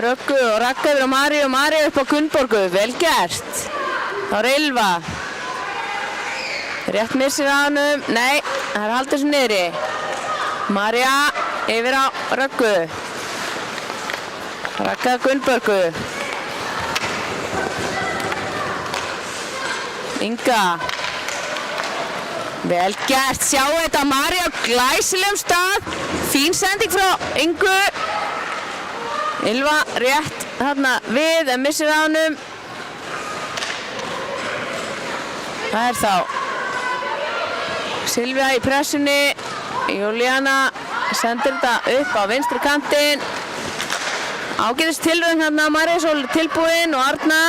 Röggu og Ragga yfir á Maríu og Maríu upp á Gunnborgu. Vel gert. Þá er Ylva. Rétt missir á honum. Nei, það er haldið sem niðri. María yfir á Röggu. Ragga Gunnborgu. Inga. Vel gert, sjá þetta, María á glæsilegum stað. Fín sending frá Ingu. Ylva rétt þarna við en missir á honum. Það er þá Silvía í pressunni. Júlíana sendir þetta upp á vinstri kantinn. Ágætis tilraun hérna, Marísól tilbúin og Arna.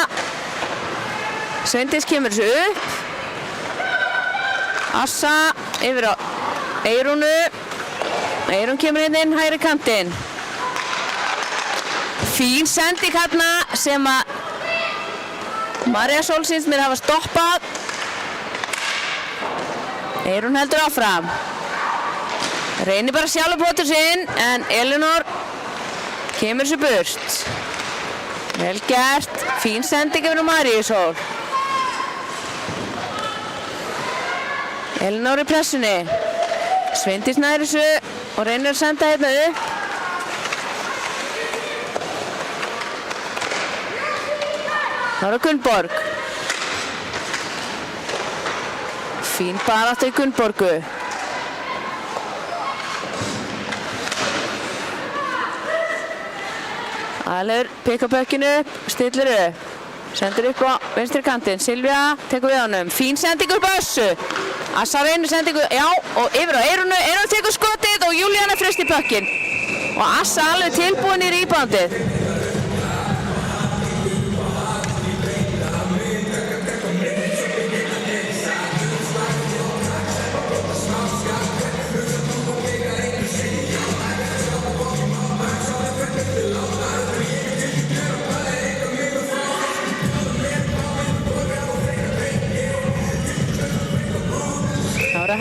Sveindís kemur þessu upp. Assa yfir á Eyrúnu. Eyrún kemur inn hægri kantinn. Fín sending hérna sem að María Sól syns mér hafa stoppað. Eyrún heldur áfram. Reynir bara sjálf að potur sinn en Elinor kemur þessu burt. Vel gert. Fín sending yfir á Maríu Sól. Elinor í pressunni. Sveindís nær þessu og reynir að senda hérna upp. Það er Gunnborg. Fín barátta í Gunnborgu. Aðalur pikka bökkinu upp, stillir upp. Sendir upp á vinstri kantinn. Silvía tekur við honum. Fín sending upp á Össu. Assa reynir sendingu, já, og yfir á Eyrúnu. Eyrún tekur skotið og Júlíana fristir pökkinn. Og Assa alveg tilbúin í rýbándið.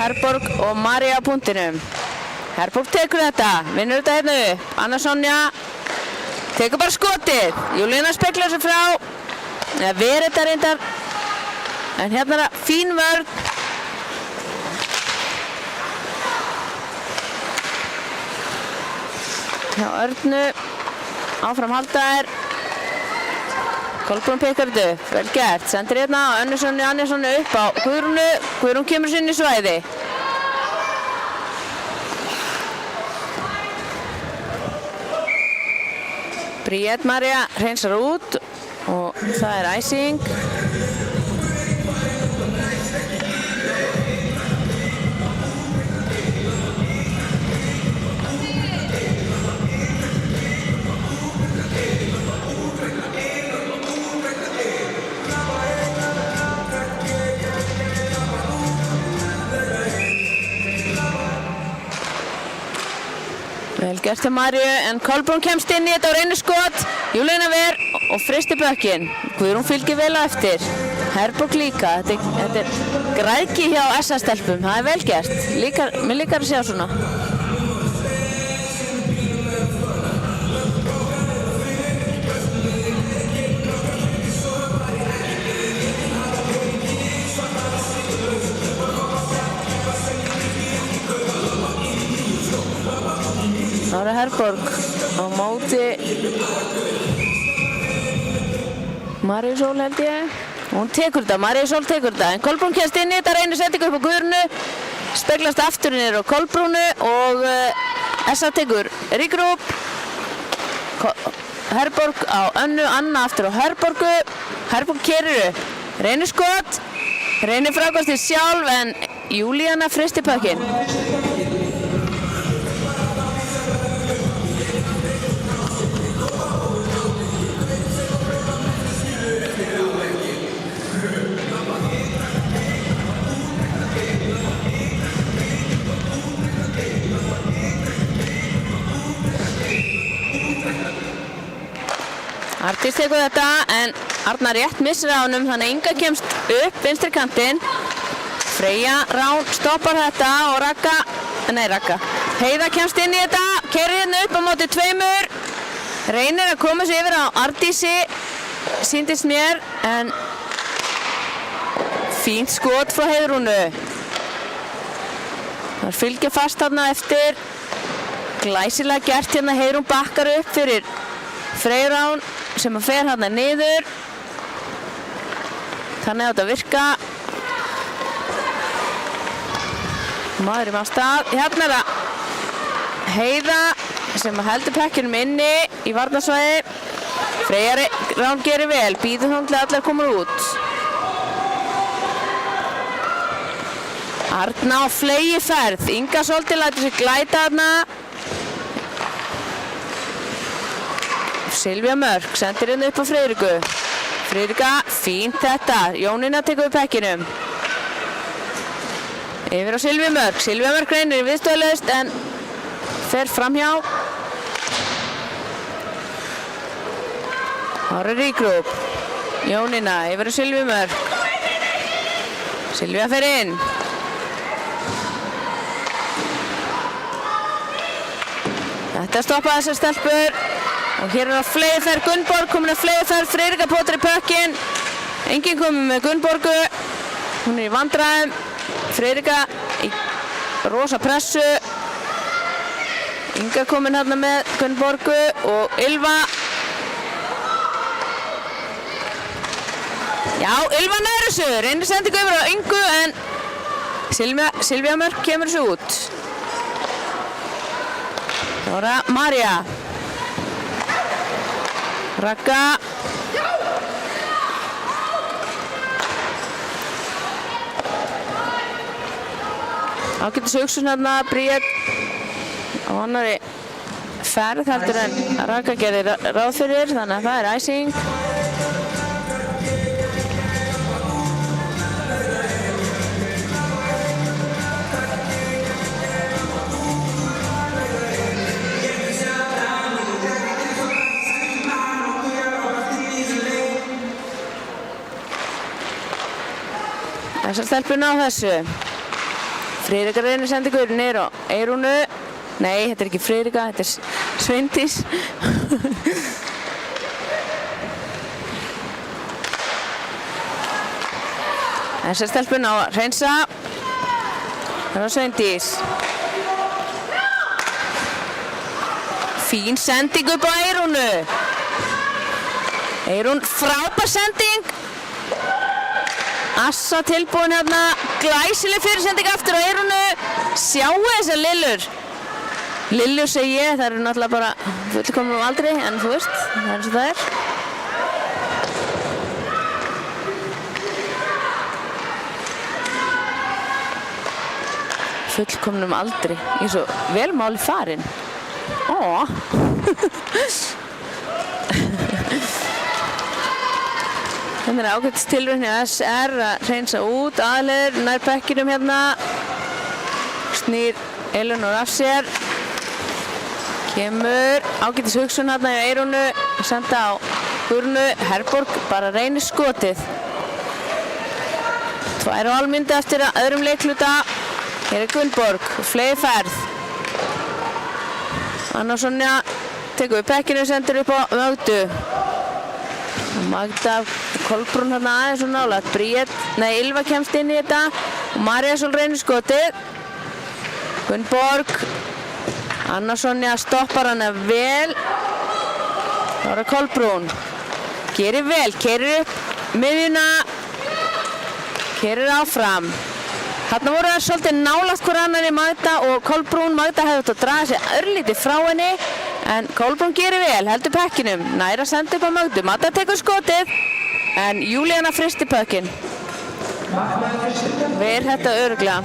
Herborg og María á punktinum. Herborg tekur þetta, vinnur þetta hérna upp. Anna Sonja tekur bara skotið. Júlíana speklar sig frá. Eða verið þetta reyndar. En hérna er það fín vörn. Hjá Örnu. Áfram haldaðir. Kolbrún pekar þetta upp, vel gert. Sendir hérna á Önnusson og Anjason upp á Guðrúnu. Guðrún kemur sér inn í svæði. Bríett María hreinsar út og það er æsing. Vel gert til Maríu, en Kolbrún kemst inn í þetta og reynir skot. Júlíana ver og fristir bökkinn. Guðrún fylgir vel á eftir. Herborg líka. Þetta er græðki hjá SA-stelpum. Það er vel gert. Mér líkar að sjá svona. Það er Herborg á móti Maríu Sól held ég. Hún tekur þetta, Maríu Sól tekur þetta. En Kolbrún kemst inn í þetta, reynir sendingu upp á Guðrúnu. Speglast aftur niður á Kolbrúnu og SA tekur ríkrúp. Herborg á Önnu, Anna aftur á Herborgu. Herborg kerir upp. Reynir skot. Reynir frákastið sjálf en Júlíana fristir pökkinn. Artís tekur þetta en Arna rétt missir á honum þannig að Inga kemst upp vinstri kantinn. Freyja Rán stoppar þetta og Heiða kemst inn í þetta, keyrir hérna upp á móti tveimur, reynir að koma sér yfir á Ardísi, sýndist mér, en fínt skot frá Heiðrúnu. Það fylgja fast þarna eftir, glæsilega gert hérna, Heiðrún bakkar upp fyrir Freyju Rán sem að fer hérna niður, þannig að þetta virka. Maðurinn á stað, hérna er það Heiða sem heldur pekkinum inni í varnarsvæði. Freyja Rán gerir vel, býður hún til að allar komur út. Arna á fleygiferð, Inga svolítið lætur sig glæta þarna. Silvía Mörk sendir hérna upp á Friðriku. Friðrika, fínt þetta, Jónína tekur við pekkinum. Yfir á Silvía Mörk reynir viðstöðlaust en fer framhjá. Ára Ríkrup, Jónína yfir á Silvía Mörk. Silvía fer inn. Þetta stoppa þessar stelpur og hér er á fleygiferð Gunnborg, komin á fleygiferð, Friðrika potar í pökkinn. Enginn komið með Gunnborgu, hún er í vandræðum. Friðrika í rosa pressu. Inga komin hérna með Gunnborgu og Ylva. Já, Ylva nær þessu, reynir sendingu yfir á Ingu en Silvía Mörk kemur þessu út. Það var það Marja. Ragga. Ágætis hugsun hérna, Bríet á annarri ferð heldur en Ragga gerði ráð fyrir, þannig að það er æsing. Þessar stelpur ná þessu. Friðrika reynir sendingu niður á Eyrúnu. Nei, þetta er ekki Friðrika, þetta er Sveindís. Þessar stelpur ná að hreinsa. Það er Sveindís. Fín sending upp á Eyrúnu. Eyrún, frábær sending. Assa tilbúin hérna, glæsileg fyrirsending aftur á Eyrúnu. Sjáu þessar Lillur. Lillur segi ég, það eru náttúrulega bara fullkomnum aldrei, en þú veist, það er eins og það er. Fullkomnum aldrei, ég er svo velmáli farin. Ó. Þannig er ágætis tilraun hjá SR að hreinsa út, aðlegur nær bekkinum hérna. Snýr Elinór af sér. Kemur ágætis hugsun hérna í Eyrúnu, senda á Guðrúnu. Herborg bara reynir skotið. 2,5 mínútur eftir öðrum leikluta. Hér er Gunnborg, fleygiferð. Anna Sonja tekur við bekkinu og sendir upp á Magdu. Magda Kolbrún hérna aðeins og nálægt. Ylva kemst inn í þetta og Marja Sól reynir skotið. Gunnborg. Anna Sonja stoppar hana vel. Það var Kolbrún. Gerir vel, keyrir upp miðjuna. Keyrir áfram. Þarna voru það svolítið nálægt hver annar í Magda og Kolbrún. Magda hefði átt að draga sig örlítið frá henni. En Kolbrún gerir vel, heldur pekkinum, næra senda upp á Magdu. Magda tekur skotið, en Júlíana fristir pökkinn. Ver þetta örugglega.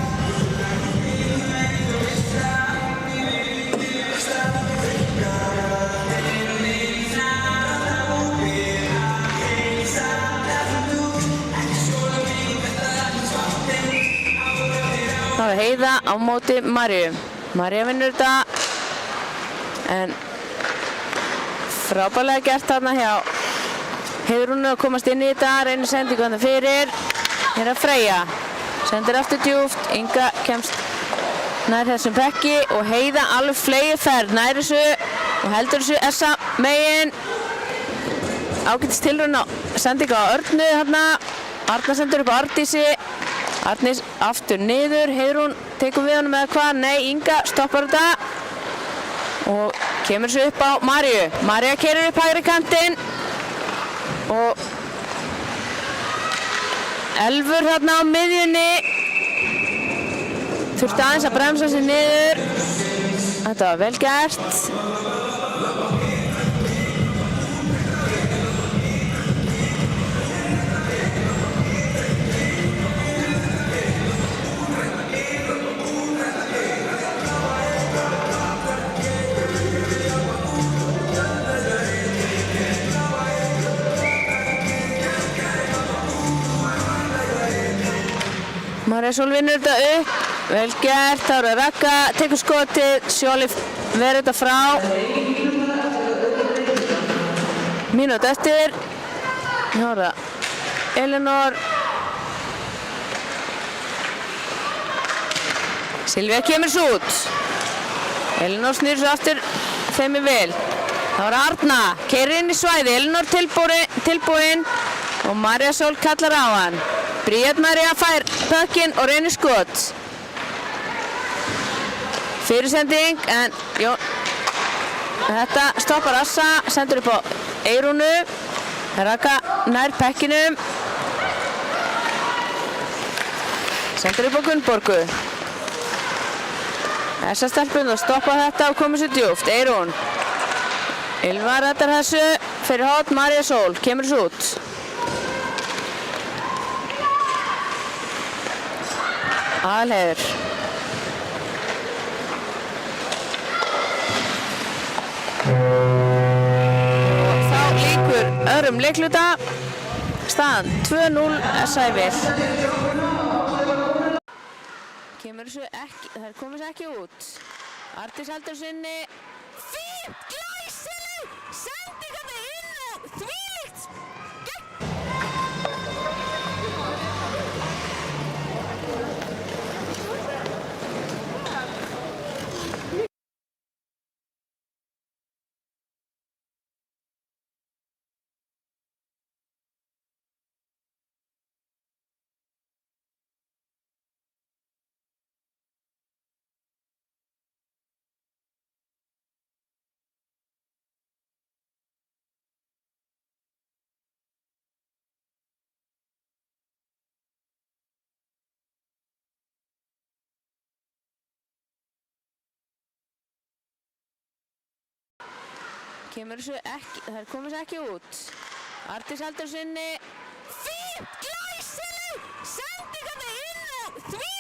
Það var Heiða á móti Maríu. María vinnur þetta, en frábærlega gert þarna hjá Heiðrúnu að komast inn í þetta, reynir sendingu þarna fyrir. Hér er Freyja. Sendir aftur djúpt, Inga kemst nær þessum pekki og Heiða alveg fleigi ferð nær þessu og heldur þessu essa megin. Ágætis tilraun á sendinga á Örnu þarna. Arna sendur upp á Ardísi. Arnís aftur niður, Heiðrún tekur við honum eða hvað? Nei, Inga stoppar þetta og kemur þessu upp á Maríu. María keyrir upp hægri kantinn og Elfur þarna á miðjunni. Þurfti aðeins að bremsa sig niður. Þetta var vel gert. María Sól vinnur þetta upp, vel gert, þá er Ragga, tekur skotið, Sjóli verður þetta frá. Mínútu eftir, nú er það Elinor. Silvía kemur svo út. Elinor snýr svo aftur þeim vel. Þá er Arna, keyrir inn í svæði, Elinor tilbúin og María Sól kallar á hann. Bríet María fær pökkinn og reynir skot. Fyrirsending en þetta stoppar Assa, sendur upp á Eyrúnu. Raka nær pekkinum. Sendur upp á Gunnborgu. Þessa stelpun og stoppa þetta og komið sér djúpt. Eyrún. Ylva rettar þessu fyrir hótt María Sól, kemur þessu út. Aðalheiður. Og þá lýkur öðrum leikluta. Staðan 2-0 Sæfir. Kemur þessu ekki, þær komast ekki út. Arndís heldur sinni. Fínt, glæsileg sending þarna inn og þvílíkt kemur þessu ekki, þær komast ekki út. Arndís heldur sinni. Fínt, glæsileg sending þarna inn og þvílíkt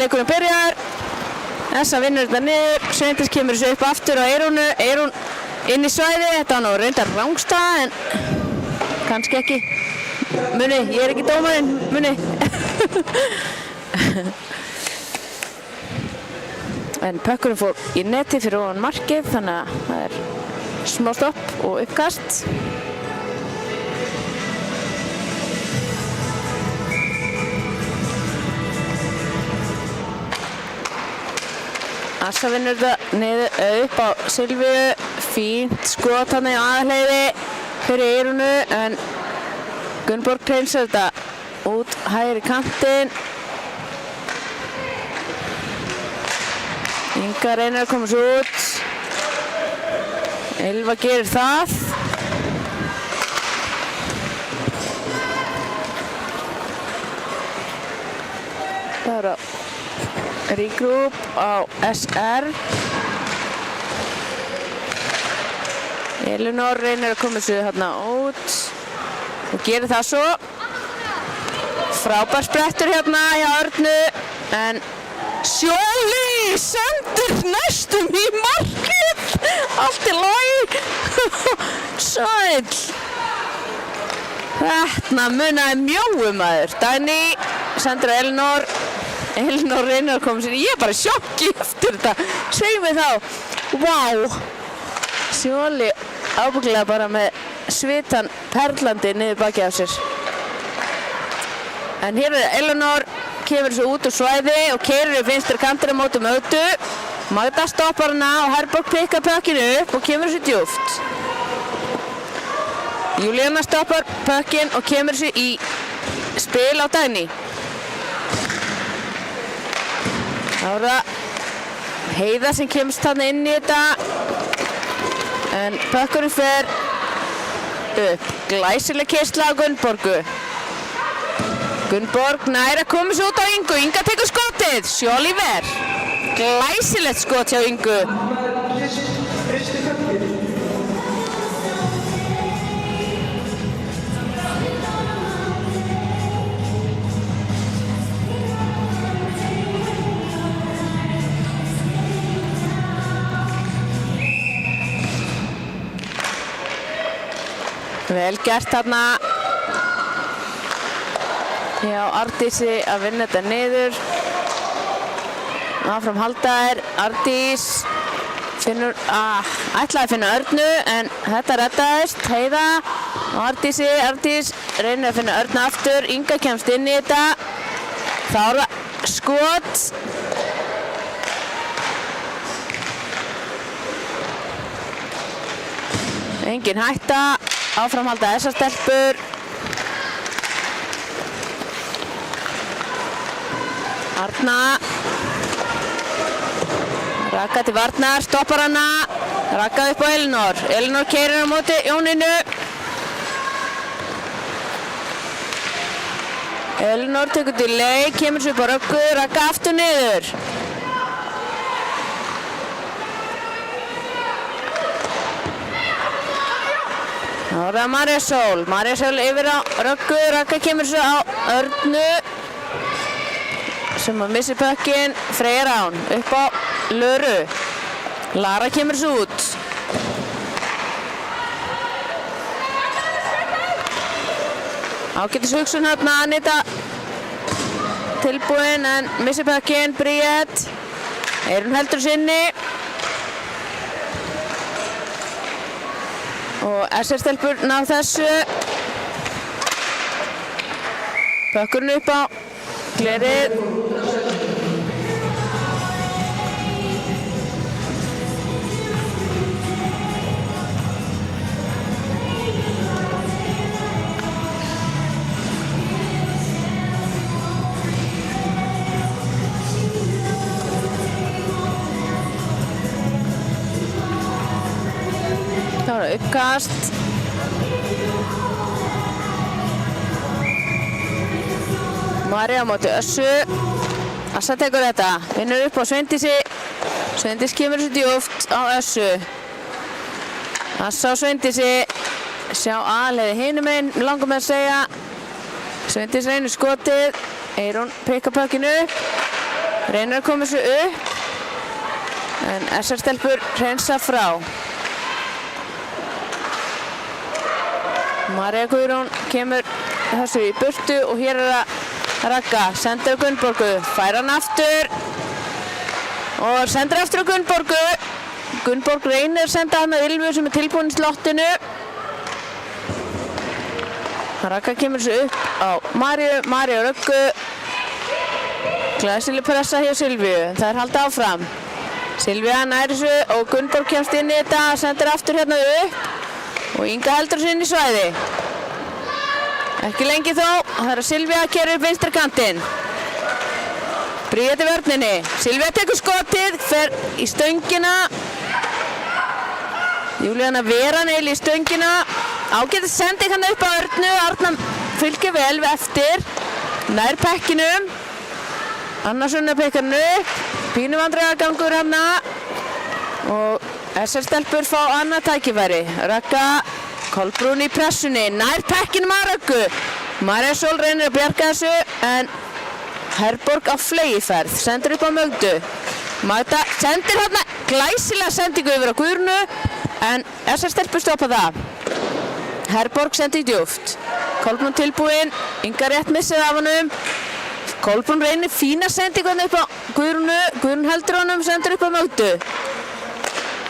leikurinn byrjar. Essa vinnur þetta niður, Sveindis kemur þessu upp aftur á Eyrúnu, Eyrún inn í svæði, þetta var nú reyndar rangstað en kannski ekki. Muni, ég er ekki dómarinn, Muni. En pökkurinn fór í neti fyrir ofan markið, þannig að það er smá stopp og uppkast. Assa vinnur þetta niður upp á Silvíu, fínt skot hann í aðhleiði fyrir Eyrúnu en Gunnborg hreinsar þetta út hægri kantinn. Inga reynir að koma svo út. Ylva gerir það. Það er að regroup á SR. Elinor reynir að koma sér hérna út og gerir það svo. Frábær sprettur hérna hjá Örnu en Sjóli sendir næstum í markið. Allt í lagi. Sæll. Þetta munaði mjóu maður. Dagný sendir á Elinor. Elinor reynir að koma sér. Ég er bara í sjokki eftir þetta. Segðu mig þá. Vá. Sjóli ábyggilega bara með svitan perlandi niður bakið á sér. En hér er Elinor, kemur svo út úr svæði og keyrir í vinstri kantinn á móti Mögdu. Magda stoppar hana og Herborg pikkar pökkinu upp og kemur sér djúpt. Júlíana stoppar pökkinn og kemur sér í spil á Dagný. Þá er það Heiða sem kemst þarna inn í þetta. En pökkurinn fer upp. Glæsileg keyrsla á Gunnborgu. Gunnborg nær að koma svo út á Ingu. Inga tekur skotið. Sjólífer. Glæsilegt skot hjá Ingu. Vel gert þarna hjá Ardísi að vinna þetta niður. Áfram halda þær. Ardís ætlaði að finna Örnu en þetta reddaðist. Heiða og Ardísi. Ardís reynir að finna Örnu aftur. Inga kemst inn í þetta. Þá er það skot. Engin hætta. Áfram halda þessar stelpur. Arna. Raka til varnar, stoppar hana. Raka upp á Elinor. Elinor keyrir á móti Jónínu. Elinor tekur til leik, kemur svo upp á Röggu, Raka aftur niður. Þá er það Marja Sól. Marja Sól yfir á Röggu, Raka kemur svo á Örnu sem að missi pökkinn. Freyja Rán upp á Löru. Lara kemur svo út. Ágætis hugsun hérna, Anita tilbúin en missi pökkinn. Bríett. Eyrún heldur sinni. Og SR-stelpur ná þessu. Pökkurinn upp á glerið. Það var uppkast. Marja á móti Össu. Assa tekur þetta. Vinnur upp á Sveindísi. Sveindís kemur svo djúpt á Össu. Assa á Sveindísi. Sjá aðleiði hinum einn, langar með að segja. Sveindís reynir skotið. Eyrún pikkar pökkinu upp. Reynir að koma þessu upp. En SR-stelpur hreinsa frá. María Guðrún kemur þessu í burtu og hér er það Ragga. Sendir á Gunnborgu. Fær hann aftur. Og sendir aftur á Gunnborgu. Gunnborg reynir að senda hann að Ylfu sem er tilbúin í slottinu. Ragga kemur þessu upp á Maríu. Maríu og Röggu. Glæsileg pressa hjá Silvíu. Það er haldið áfram. Silvía nær þessu og Gunnborg kemst inn í þetta. Sendir aftur hérna upp. Og Inga heldur þessu inn í svæði. Ekki lengi þó. Það er að Silvía kerir upp vinstri kantinn. Bríeti vörninni. Silvía tekur skotið. Fer í stöngina. Júlíana Veran eil í stöngina. Ágætis sending hann upp á Örnu. Arna fylgir vel eftir. Nær pekkinum. Anna Sunna pekkar hann upp. Pínu vandræðagangur hana. Og SR-stelpur fá annað tækifæri. Ragga, Kolbrún í pressunni. Nær pekkinum að Röggu. María Sól reynir að bjarga þessu. En Herborg á flegiferð. Sendir upp á Mögdu. Magda sendir hérna glæsilega sendingu yfir á Guðrúnu. En SR-stelpur stoppa það. Herborg sendir djúpt. Kolbrún tilbúin. Inga rétt missið af honum. Kolbrún reynir fína sendingu upp á Guðrúnu. Guðrún heldur honum, sendir upp á Mögdu.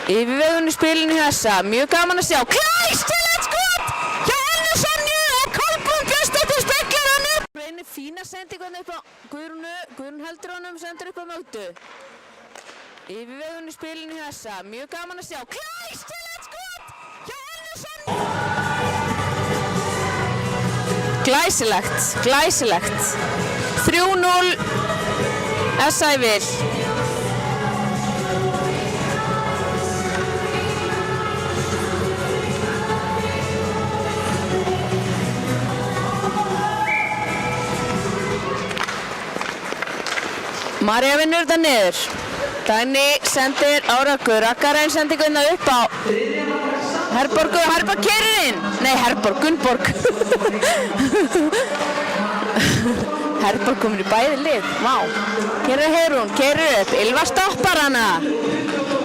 Yfirvegun í spilinu þessa. Mjög gaman að sjá. Glæsilegt skot hjá Elnu Sonju og Kolbrún Björnsdóttir speklar hann upp. Reynir fína sendingu upp á Guðrúnu. Guðrún heldur honum, sendir upp á Mögdu. Yfirvegun í spilinu þessa. Mjög gaman að sjá. Glæsilegt skot hjá Elnu Sonju. Glæsilegt, glæsilegt. 3-0 Sævill. María vinnur þetta niður. Dagný sendir á Röggu. Ragga reyn sendingu hérna upp á Herborgu. Herborg keyrir inn. Nei, Herborg, Gunnborg. Herborg komin í bæði lið. Vá. Hér er Heiðrún, keyrir upp. Ylva stoppar hana.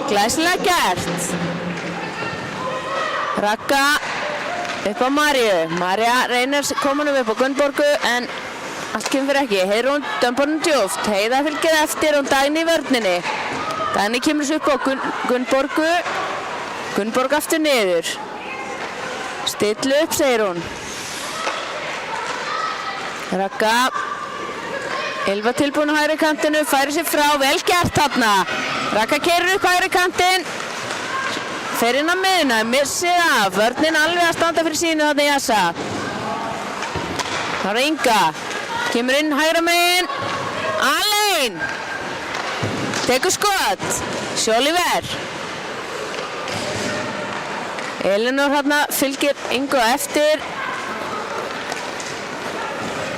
Glæsilega gert. Ragga upp á Maríu. María reynir kominum upp á Gunnborgu en allt kemur ekki. Heiðrún dömpar hún djúpt. Heiða fylgir eftir og Dagný í vörninni. Dagný kemur svo upp á Gunnborgu. Gunnborg aftur niður. Stillu upp, segir hún. Ragga. Ylva tilbúin á hægri kantinu. Færi sér frá. Vel gert þarna. Ragga keyrir upp hægri kantinn. Fer inn á miðuna. Missið af. Vörnin alveg að standa fyrir sínu þarna í Assa. Það er Inga. Kemur inn hægra megin. Alein. Tekur skot. Sjólíver. Elinor hérna fylgir Ingu eftir.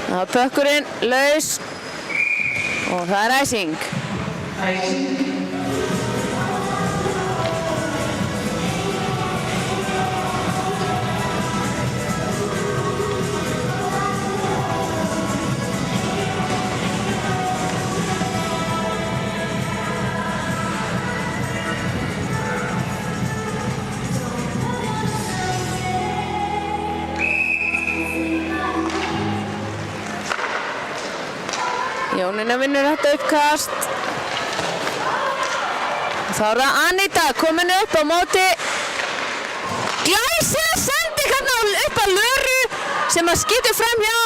Það er pökkurinn laus. Og það er æsing. Jónína vinnur þetta uppkast. Þá er það Anita komin upp á móti. Glæsilega sending hérna upp að Löru sem að skýtur fram hjá.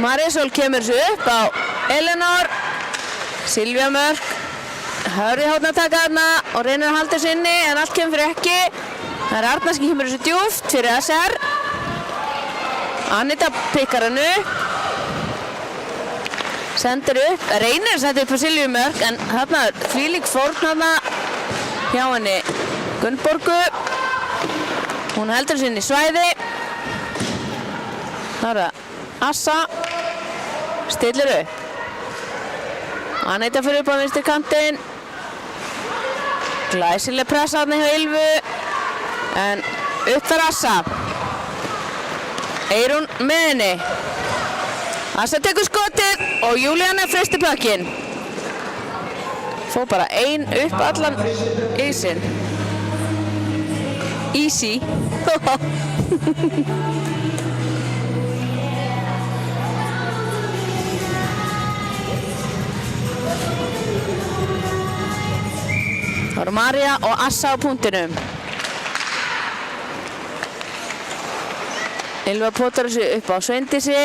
Marísól kemur svo upp á Elinor. Silvía Mörk. Hörði hótt að taka þarna og reynir að halda þessu inni en allt kemur fyrir ekki. Það er Arna sem kemur þessu djúpt fyrir SR. Anita pikkar hann upp. Sendir upp. Reynir að senda upp á Silvíu Mörk en þarna er þvílík fórn þarna hjá henni Gunnborgu. Hún heldur þessu inn í svæði. Það er það Assa. Stillir upp. Anita fyrir upp á vinstri kantinn. Glæsileg pressa þarna hjá Ylvu. En upp þar Assa. Eyrún með henni. Assa tekur skotið og Júlíana freisti pökkinn. Fór bara ein upp allan ísinn. Easy. Það voru María og Assa á punktinum. Ylva potar þessu upp á Sveindísi.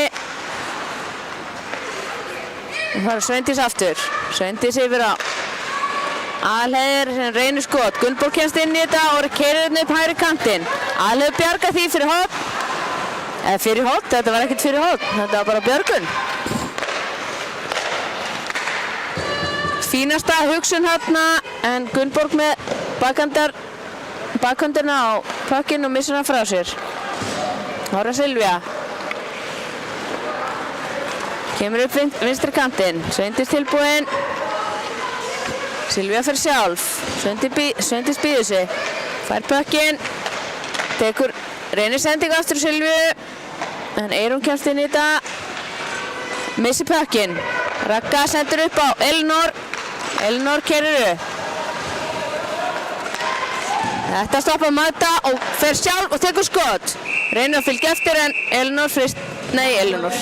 Og það er Sveindís aftur. Sveindís yfir á Aðalheiður sem reynir skot. Gunnborg kemst inn í þetta og keyrir hérna upp hægri kantinn. Aðalheiður bjargar því fyrir horn. Eða fyrir horn, þetta var ekkert fyrir horn. Þetta var bara björgun. Fínasta hugsun hérna en Gunnborg með bakhöndina á pökkinn og missur hann frá sér. Hóra Silvía. Kemur upp vinstri kantinn. Sveindís tilbúinn. Silvía fer sjálf. Sveindís býður sig. Fær pökkinn. Tekur, reynir sendingu aftur Silvíu. En Eyrún kemst inn í þetta. Missir pökkinn. Ragga sendur upp á Elinór. Elinór keyrir upp. Þetta stoppar Magda og fer sjálf og tekur skot. Reynir að fylgja eftir en Elinór frist... Nei, Elinór.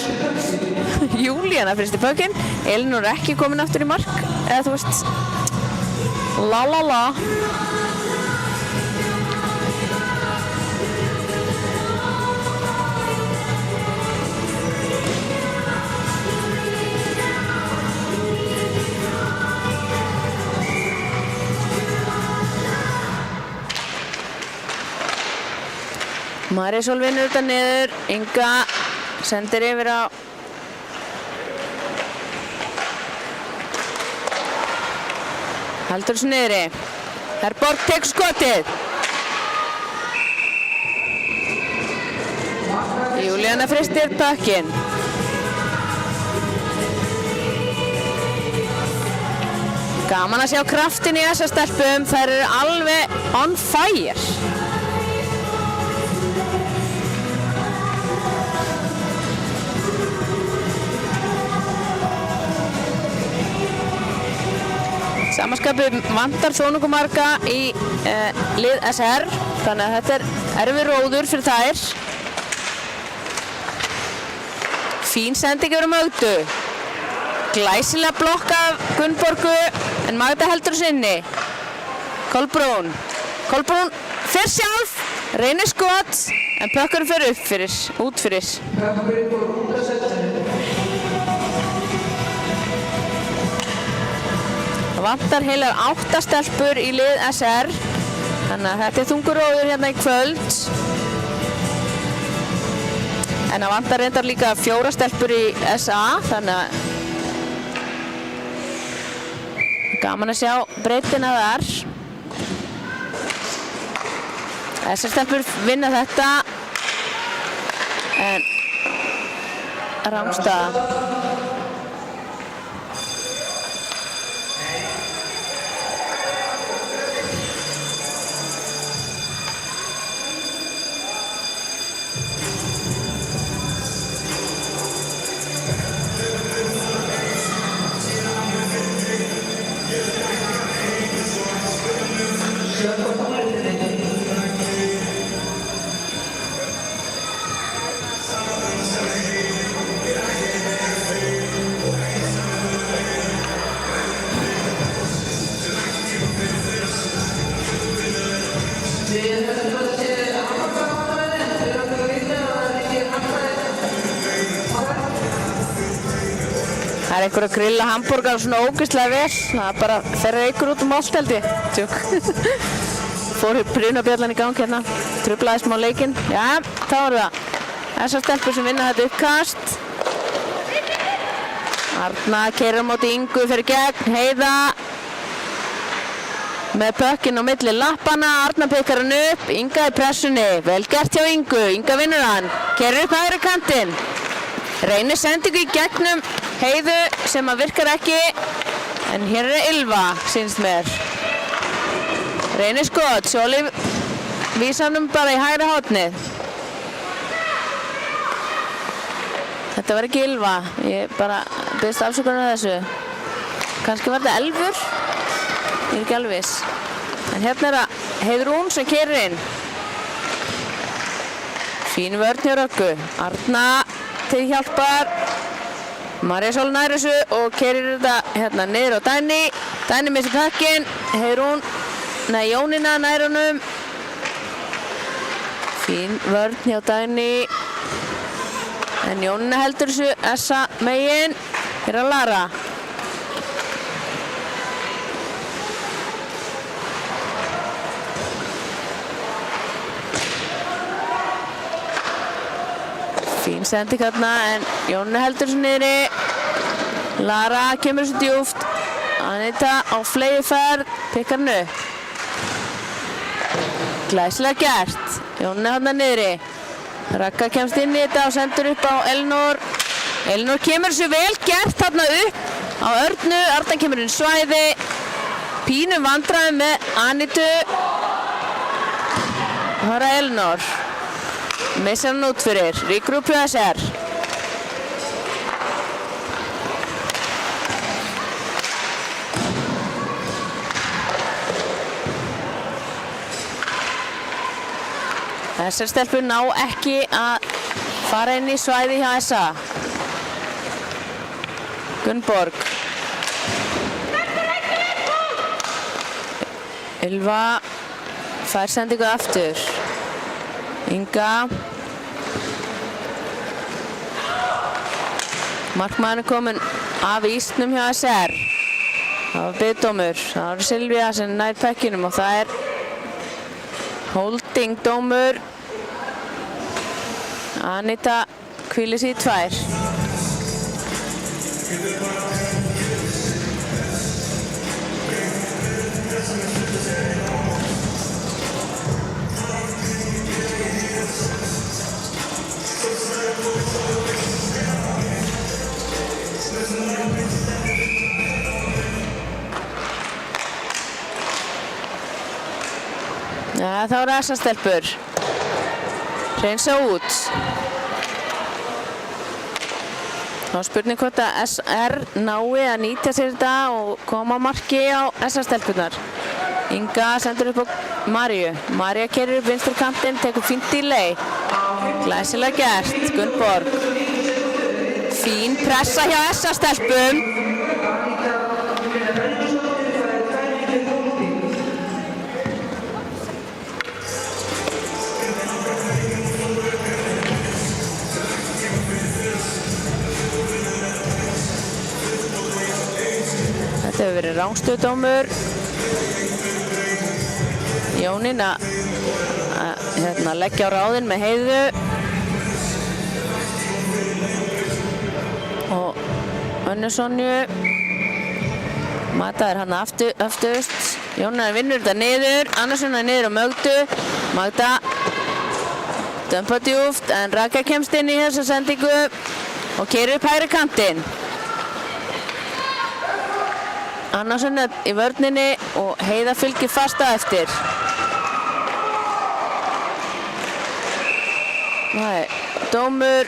Júlíana fristi pökkinn. Elinór er ekki komin aftur í mark. Eða þú veist... La la la. Marísól vinnur þetta niður, Inga sendir yfir á heldur þessu niðri. Herborg tekur skotið. Júlíana fristir pökkinn. Gaman að sjá kraftin í þessa stelpum, þær eru alveg on fire. Samanskapið vantar þó nokkuð marga í lið SR, þannig að þetta er erfið róður fyrir þær. Fín sending yfir Magdu. Glæsilega blokk af Gunnborgu, en Magda heldur þessu inni. Kolbrún fer sjálf, reynir skot, en pökkurinn fer út fyrir. Pökkurinn fór út af setinu. Vantar heilar 8 stelpur í lið SR, þannig að þetta er þungur róður hérna í kvöld. En það vantar reyndar líka 4 stelpur í SA, þannig að gaman að sjá breytina þar. Þessar stelpur vinna þetta, en Rámstad. Það er einhver að grilla hambúrgar svona ógeðslega vel. Það er bara þeirra einhver út allt held ég. Tjók. Fór brunabjallan í gang hérna. Truflaði smá leikinn. Já, þá er það. Þessar stelpur sem vinna þetta uppkast. Arna keyrir á móti Ingu fyrir gegn. Heiða með pökkinn á milli lappana. Arna pikkar hann upp. Inga í pressunni. Vel gert hjá Ingu. Inga vinnur hann. Keyrir upp hægri kantinn. Reynir sendingu í gegnum Heiðu sem að virkar ekki, en hér er Ylva, sýnst mér. Reynir skot, Sóli vísar hann bara í hægra hornið. Þetta var ekki Ylva, ég bara biðst afsökunar á þessu. Kannski var þetta Elfur, ég er ekki alveg viss. En hérna er það Heiðrún sem keyrir inn. Fín vörn hjá Röggu. Arna til hjálpar. Marja Sól nær þessu og keyrir þetta hérna niður á Dagný. Dagný missir pökkinn, Heiðrún, nei Jónína nær honum. Fín vörn hjá Dagný. En Jónína heldur þessu essa megin. Hér er Lara. Fín sending þarna en Jónína heldur þessu niðri. Lara kemur þessu djúpt. Anita á fleygiferð, pikkar hann upp. Glæsilega gert. Jónína þarna niðri. Ragga kemst inn í þetta og sendur upp á Elinór. Elinór kemur þessu vel gert þarna upp á Örnu. Arna kemur inn svæði. Pínu vandræði með Anitu. Það er Elinór. Missar hann út fyrir. Ríkur upp hjá SR. Þessar stelpur ná ekki að fara inn í svæði hjá SA. Gunnborg. Ylva fær sendingu aftur. Inga. Markmaðurinn kominn af ísnum hjá SR. Það var biðdómur. Það var Silvía sem nær pekkinum og það er holding dómur. Anita hvílir sig í 2. Ja, þá eru þessar stelpur. Hreinsa út. Þá er spurning hvort að SR nái að nýta sér þetta og koma á marki á þessar stelpunar. Inga sendur upp á Marju. Marja keyrir upp vinstri kantinn, tekur fínt delay. Glæsilega gert, Gunnborg. Fín pressa hjá þessar stelpum. Þetta hefur verið rangstöðdómur. Jónína að leggja á ráðinn með Heiðu. Og Önnu Sonju. Mataður hann aftust. Jónína vinnur þetta niður. Annarsson er niður á Mögdu. Magda dömpa djúpt en Ragga kemst inn í þessa sendingu og keyrir upp hægri kantinn. Annarsson í vörninni og Heiða fylgir fast á eftir. Nei, dómur.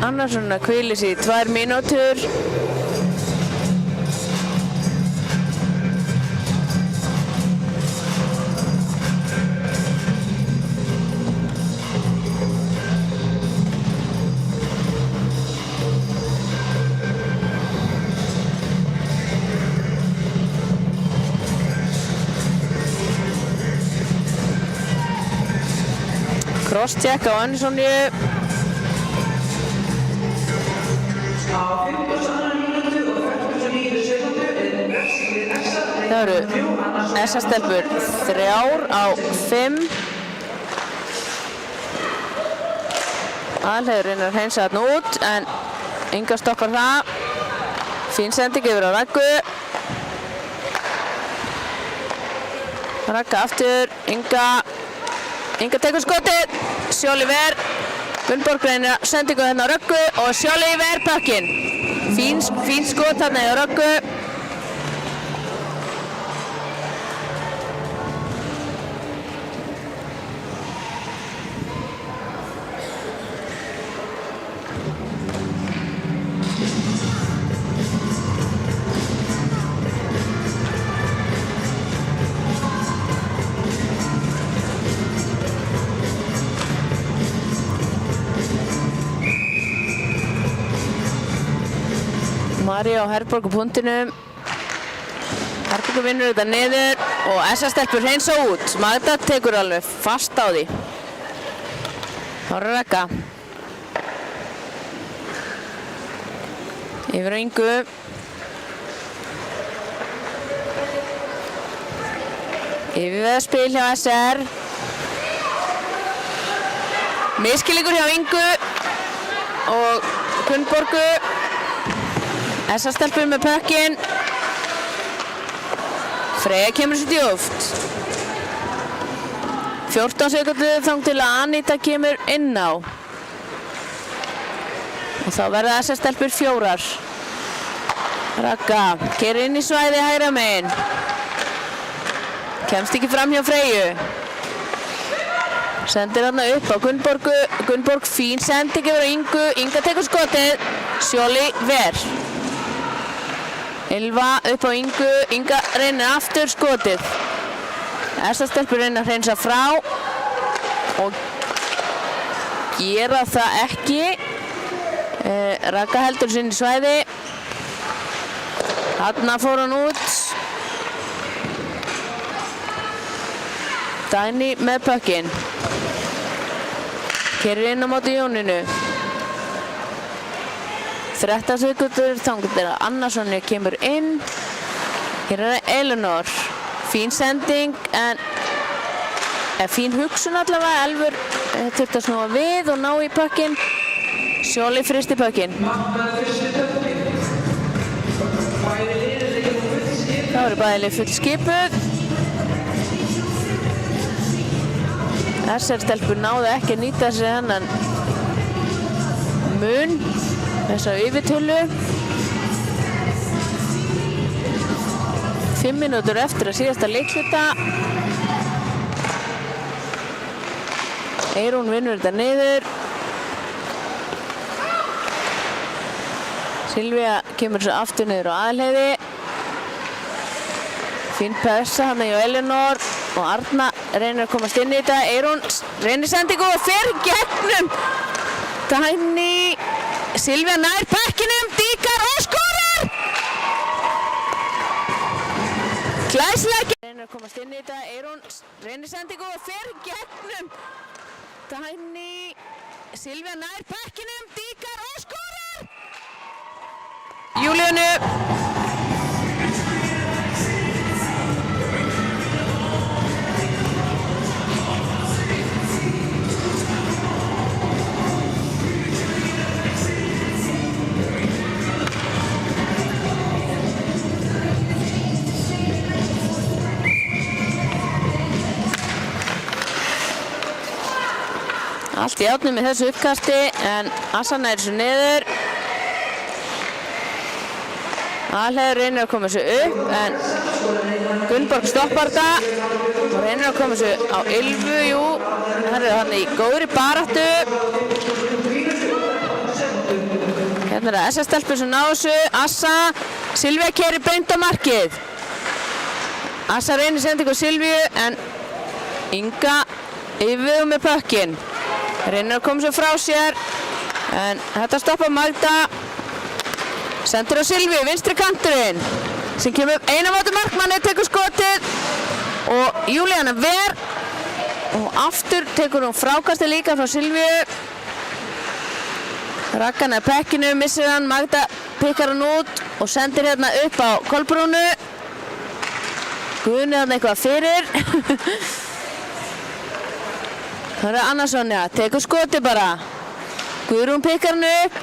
Annarsson hvílir sig í 2 mínútur. Crosscheck á Önnu Sonju. Það eru þessar stelpur 3 á 5. Aðalheiður reynir að hreinsa þarna út en Inga stoppar það. Fín sending yfir á Raggu. Ragga aftur, Inga tekur skotið, Sjólífer, Gunnborg reynir að sendingu hérna á Röggu og Sjólífer pökkinn. Fín skot þarna á Röggu. María og Herborg á punktinum. Herborg vinnur þetta niður og SA-stelpur hreinsa út. Magda tekur alveg fast á því. Þá er Ragga. Yfir á Ingu. Yfirveðarspil hjá SR. Miskilningur hjá Ingu og Gunnborgu. SA-stelpur með pökkinn. Freyja kemur svo djúpt. 14 sekundur þang til að Anita kemur inn á. Og þá verða SA-stelpur 4. Ragga keyrir inn í svæði hægra megin. Kemst ekki fram hjá Freyju. Sendir þarna upp á Gunnborgu. Gunnborg fín sending yfir á Ingu. Inga tekur skotið. Sjóli ver. Ylva upp á Ingu. Inga reynir aftur skotið. SA-stelpur reynir að hreinsa frá og gera það ekki. Ragga heldur sinni svæði. Þarna fór hann út. Dagný með pökkinn. Keyrir inn á móti Jóninu. 13 sekundur þangað til að Annarssoni kemur inn. Hér er það Elinor. Fín sending en fín hugsun allavega. Elfur þurfti að snúa við og ná í pökkinn. Sjóli fristi pökkinn. Þá eru bæði lið full skipuð. SR-stelpur náðu ekki að nýta sér hennan mun. Þessa yfirtölu. 5 mínútur eftir að síðasta leikhluta. Eyrún vinnur þetta niður. Silvía kemur svo aftur niður á aðalheiði. Fín pressa hann hjá Elinor og Arna reynir að komast inn í þetta. Eyrún reynir sendingu og fer gegnum. Dagný. Silvía nær pakkinum, díkar og skorar! Glæsilega. Reynir að komast inn í þetta. Eyrún reynir sendingu og fer gegnum. Dagný. Silvía nær pakkinum, díkar og skorar! Júlíönu. Allt í átnum með þessu uppkasti en Asana er svo niður. Aðalheiður reynir að koma þessu upp en Gunnborg stoppar þetta og reynir að koma þessu á Ylfu. Jú, það er hann í góðri baráttu. Hérna er það SA-stelpur sem ná þessu. Assa, Silvía keyrir beint á markið. Assa reynir sendingu Silvíu en Inga yfir með pökkinn. Reynir að koma svo frá sér en þetta stoppar Magda. Sendur á Silvíu, vinstri kanturinn sem kemur upp eina móti markmanni, tekur skotið og Júlíana ver og aftur tekur hún frákastið líka frá Silvíu. Raggan að pekkinu, missir hann, Magda pikkar hann út og sendir hérna upp á Kolbrúnu. Guðni hann eitthvað fyrir. Það er Annarssoni, tekur skoti bara. Guðrún pikkar hann upp.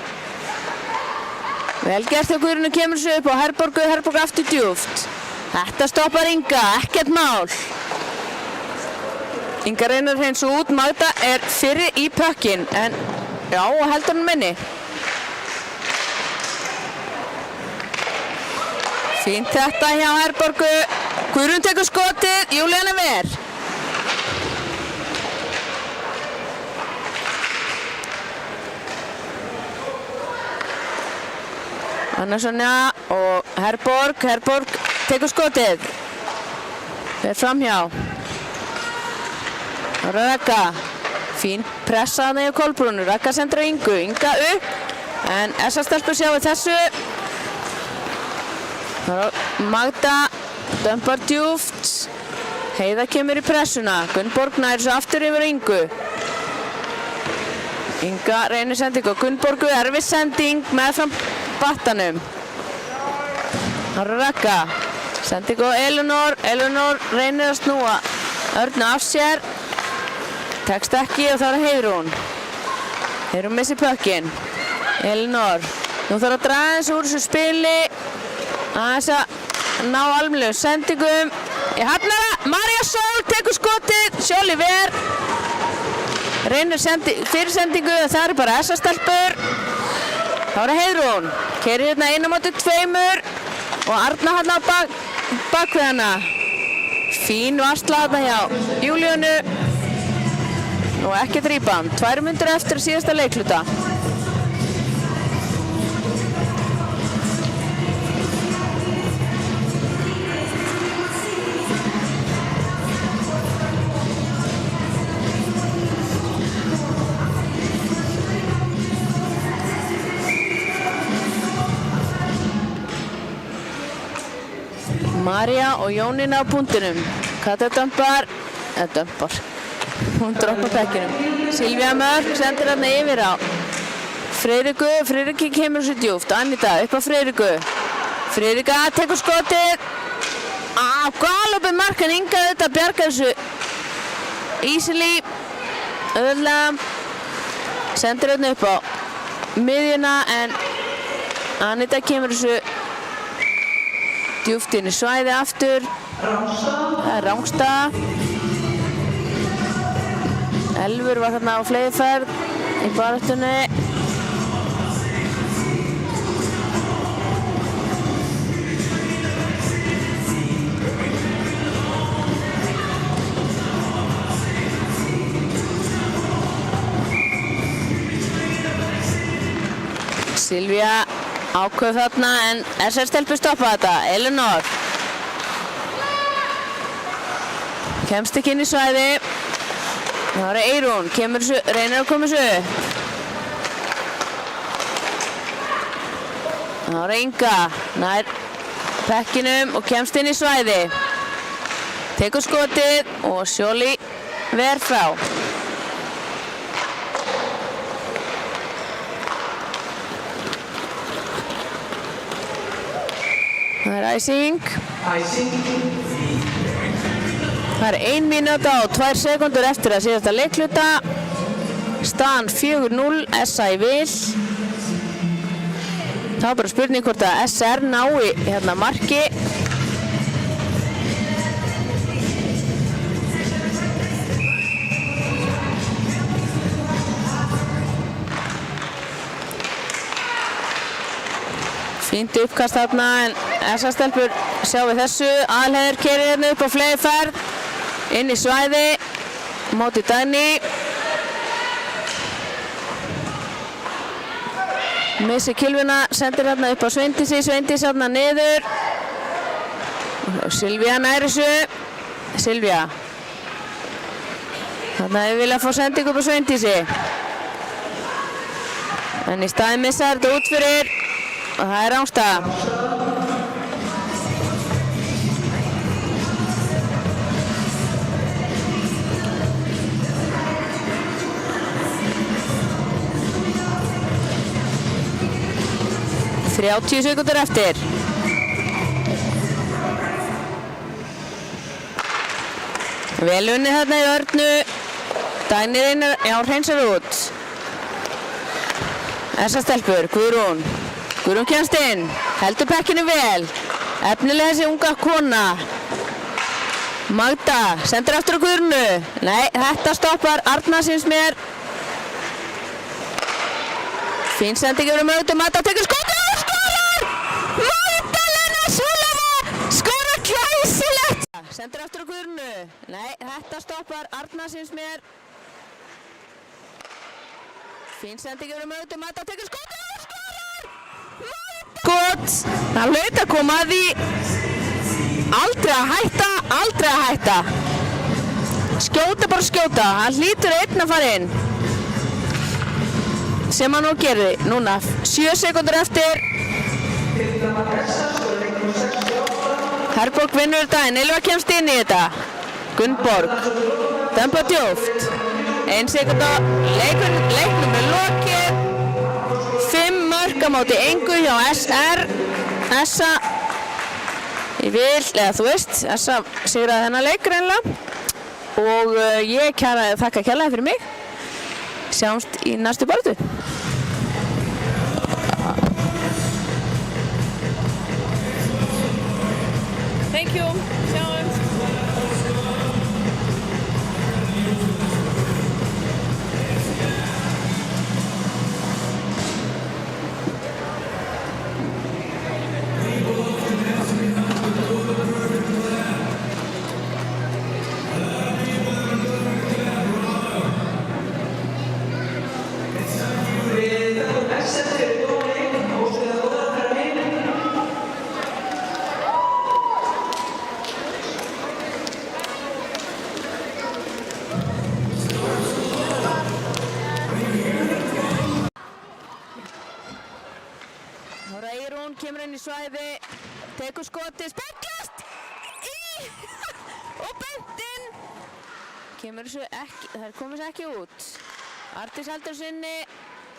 Vel gert þegar Guðrún kemur svo upp á Herborgu, Herborg aftur djúpt. Þetta stoppar Inga, ekkert mál. Inga reynir að hreinsa út, Magda er fyrir í pökkinn en já, heldur hann minni. Fínt þetta hjá Herborgu. Guðrún tekur skotið, Júlíana ver. Annarssoni og Herborg tekur skotið. Fer framhjá. Ragga. Fín pressa að neyja Kolbrúnu. Ragga sendur á Ingu. Inga upp. En SA-stelpur sjá við þessu. Magda dömpar djúpt. Heiða kemur í pressuna. Gunnborg nær svo aftur yfir Ingu. Inga reynir sendingu. Gunnborgu erfið sending með fram battanum. Ragga. Sendingu á Elinor. Elinor reynir að snúa Örnu af sér. Tekst ekki og það Heiðrún. Heiðrún missi pökkinn. Elinor. Nú þarf að draga þessu úr þessu spili. Aðeins að ná almennilegu sendingum. Í hafnara. María Sól tekur skotið. Sjóli ver. Reynir fyrir sendingu. Það bara S-stelpur. Það Heiðrún. Keyrir hérna 1-2. Og Arna hérna á bakvið hana. Fín varsla þarna hjá Júlíönu. Og ekkert rebound. 2 mínútur eftir síðasta leikluta. María og Jónína á punktinum. Katja dömpar. Hún droppar bekkinum. Silvía Mörk sendir hérna yfir á Friðriku. Friðriki kemur svo djúpt. Anita upp á Friðriku. Friðrika tekur skotið. Galopið markan. Inga þetta bjargar þessu. Easily. Öðvöldlega. Sendir hérna upp á miðjuna en Anita kemur þessu djúpt inn í svæði aftur. Það Rángstad. Elfur var þarna á fleyðferð í baráttunni. Silvía ákveð þarna en SR-stelpur stoppa þetta. Elinor. Kemst ekki inn í svæði. Það Eyrún. Reynir að koma þessu. Það Inga. Nær pekkinum og kemst inn í svæði. Tekur skotið og Sjóli ver frá. Það icing. Það 1 mínúta og 2 sekúndur eftir að síðasta leikluta. Staðan 4-0, SA í vil. Það var bara spurning hvort að SR nái hérna marki. Fínt uppkast þarna en SA-stelpur sjá við þessu. Aðalheiður keyrir hérna upp á fleyðferð. Inn í svæði. Móti Dagný. Missi kilvuna. Sendir hérna upp á Sveindísi. Sveindís hérna niður. Silvía nær þessu. Silvía. Þarna hefur viljað fá sendingu upp á Sveindísi. En í staðinn missar þetta út fyrir. Og það Rángstad. Þrjátíu sekúndur eftir. Vel unnið þarna í Örnu. Dagný reynir, hreinsar út. SA-stelpur, Guðrún. Guðrún kemst inn, heldur pekkinu vel. Efnilega þessi unga kona. Magda, sendir aftur á Guðrúnu. Nei, þetta stoppar Arna syns mér. Fín sending yfir Magda. Magda tekur skotið og skorar! Magdalena Súleva skorar glæsilegt. Sendir aftur á Guðrúnu. Nei, þetta stoppar Arna syns mér. Fín sending yfir Magda. Magda tekur skotið og skorar! Skot, það hlaut að koma að því. Aldrei að hætta, aldrei að hætta. Skjóta, bara skjóta. Hann hlýtur einn að fara inn. Sem hann nú gerði. Núna 7 sekúndur eftir. Herborg vinnur þetta en Ylva kemst inn í þetta. Gunnborg, dempa djúpt. 1 sekúnda, leiknum er lokið. 5 mörk á móti engu hjá SR. Essa, ég vil, eða þú veist, Essa sigraði þennan leik reynilega. Og ég þakka kærlega fyrir mig. Sjáumst í næstu baráttu. Thank you. Sjáumst. Eyrún kemur inn í svæði, tekur skotið, speglast og beint inn. Kemur þessu ekki, það komið sér ekki út. Arndís heldur sinni,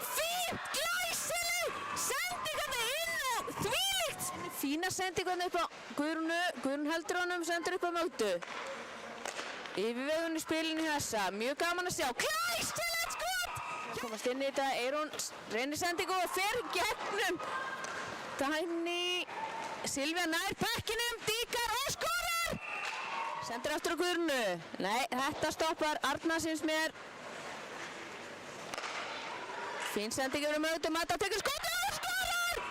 fínt, glæsileg, sendingarna inn og þvílíkt. Fína sendingarna upp á Guðrúnu, Guðrún heldur honum, sendur upp á Mögdu. Yfirvegun í spilinu hjá Essa, mjög gaman að sjá, glæsilegt skot. Komast inn í þetta, Eyrún reynir sendingu og fer gegnum. Dagný, Silvía nær bekkinum, díkar og skorar! Sendur aftur á Guðrúnu. Nei, þetta stoppar Arna syns mér. Fín sendingur um Mögdu, Mata tekur skotið og skorar!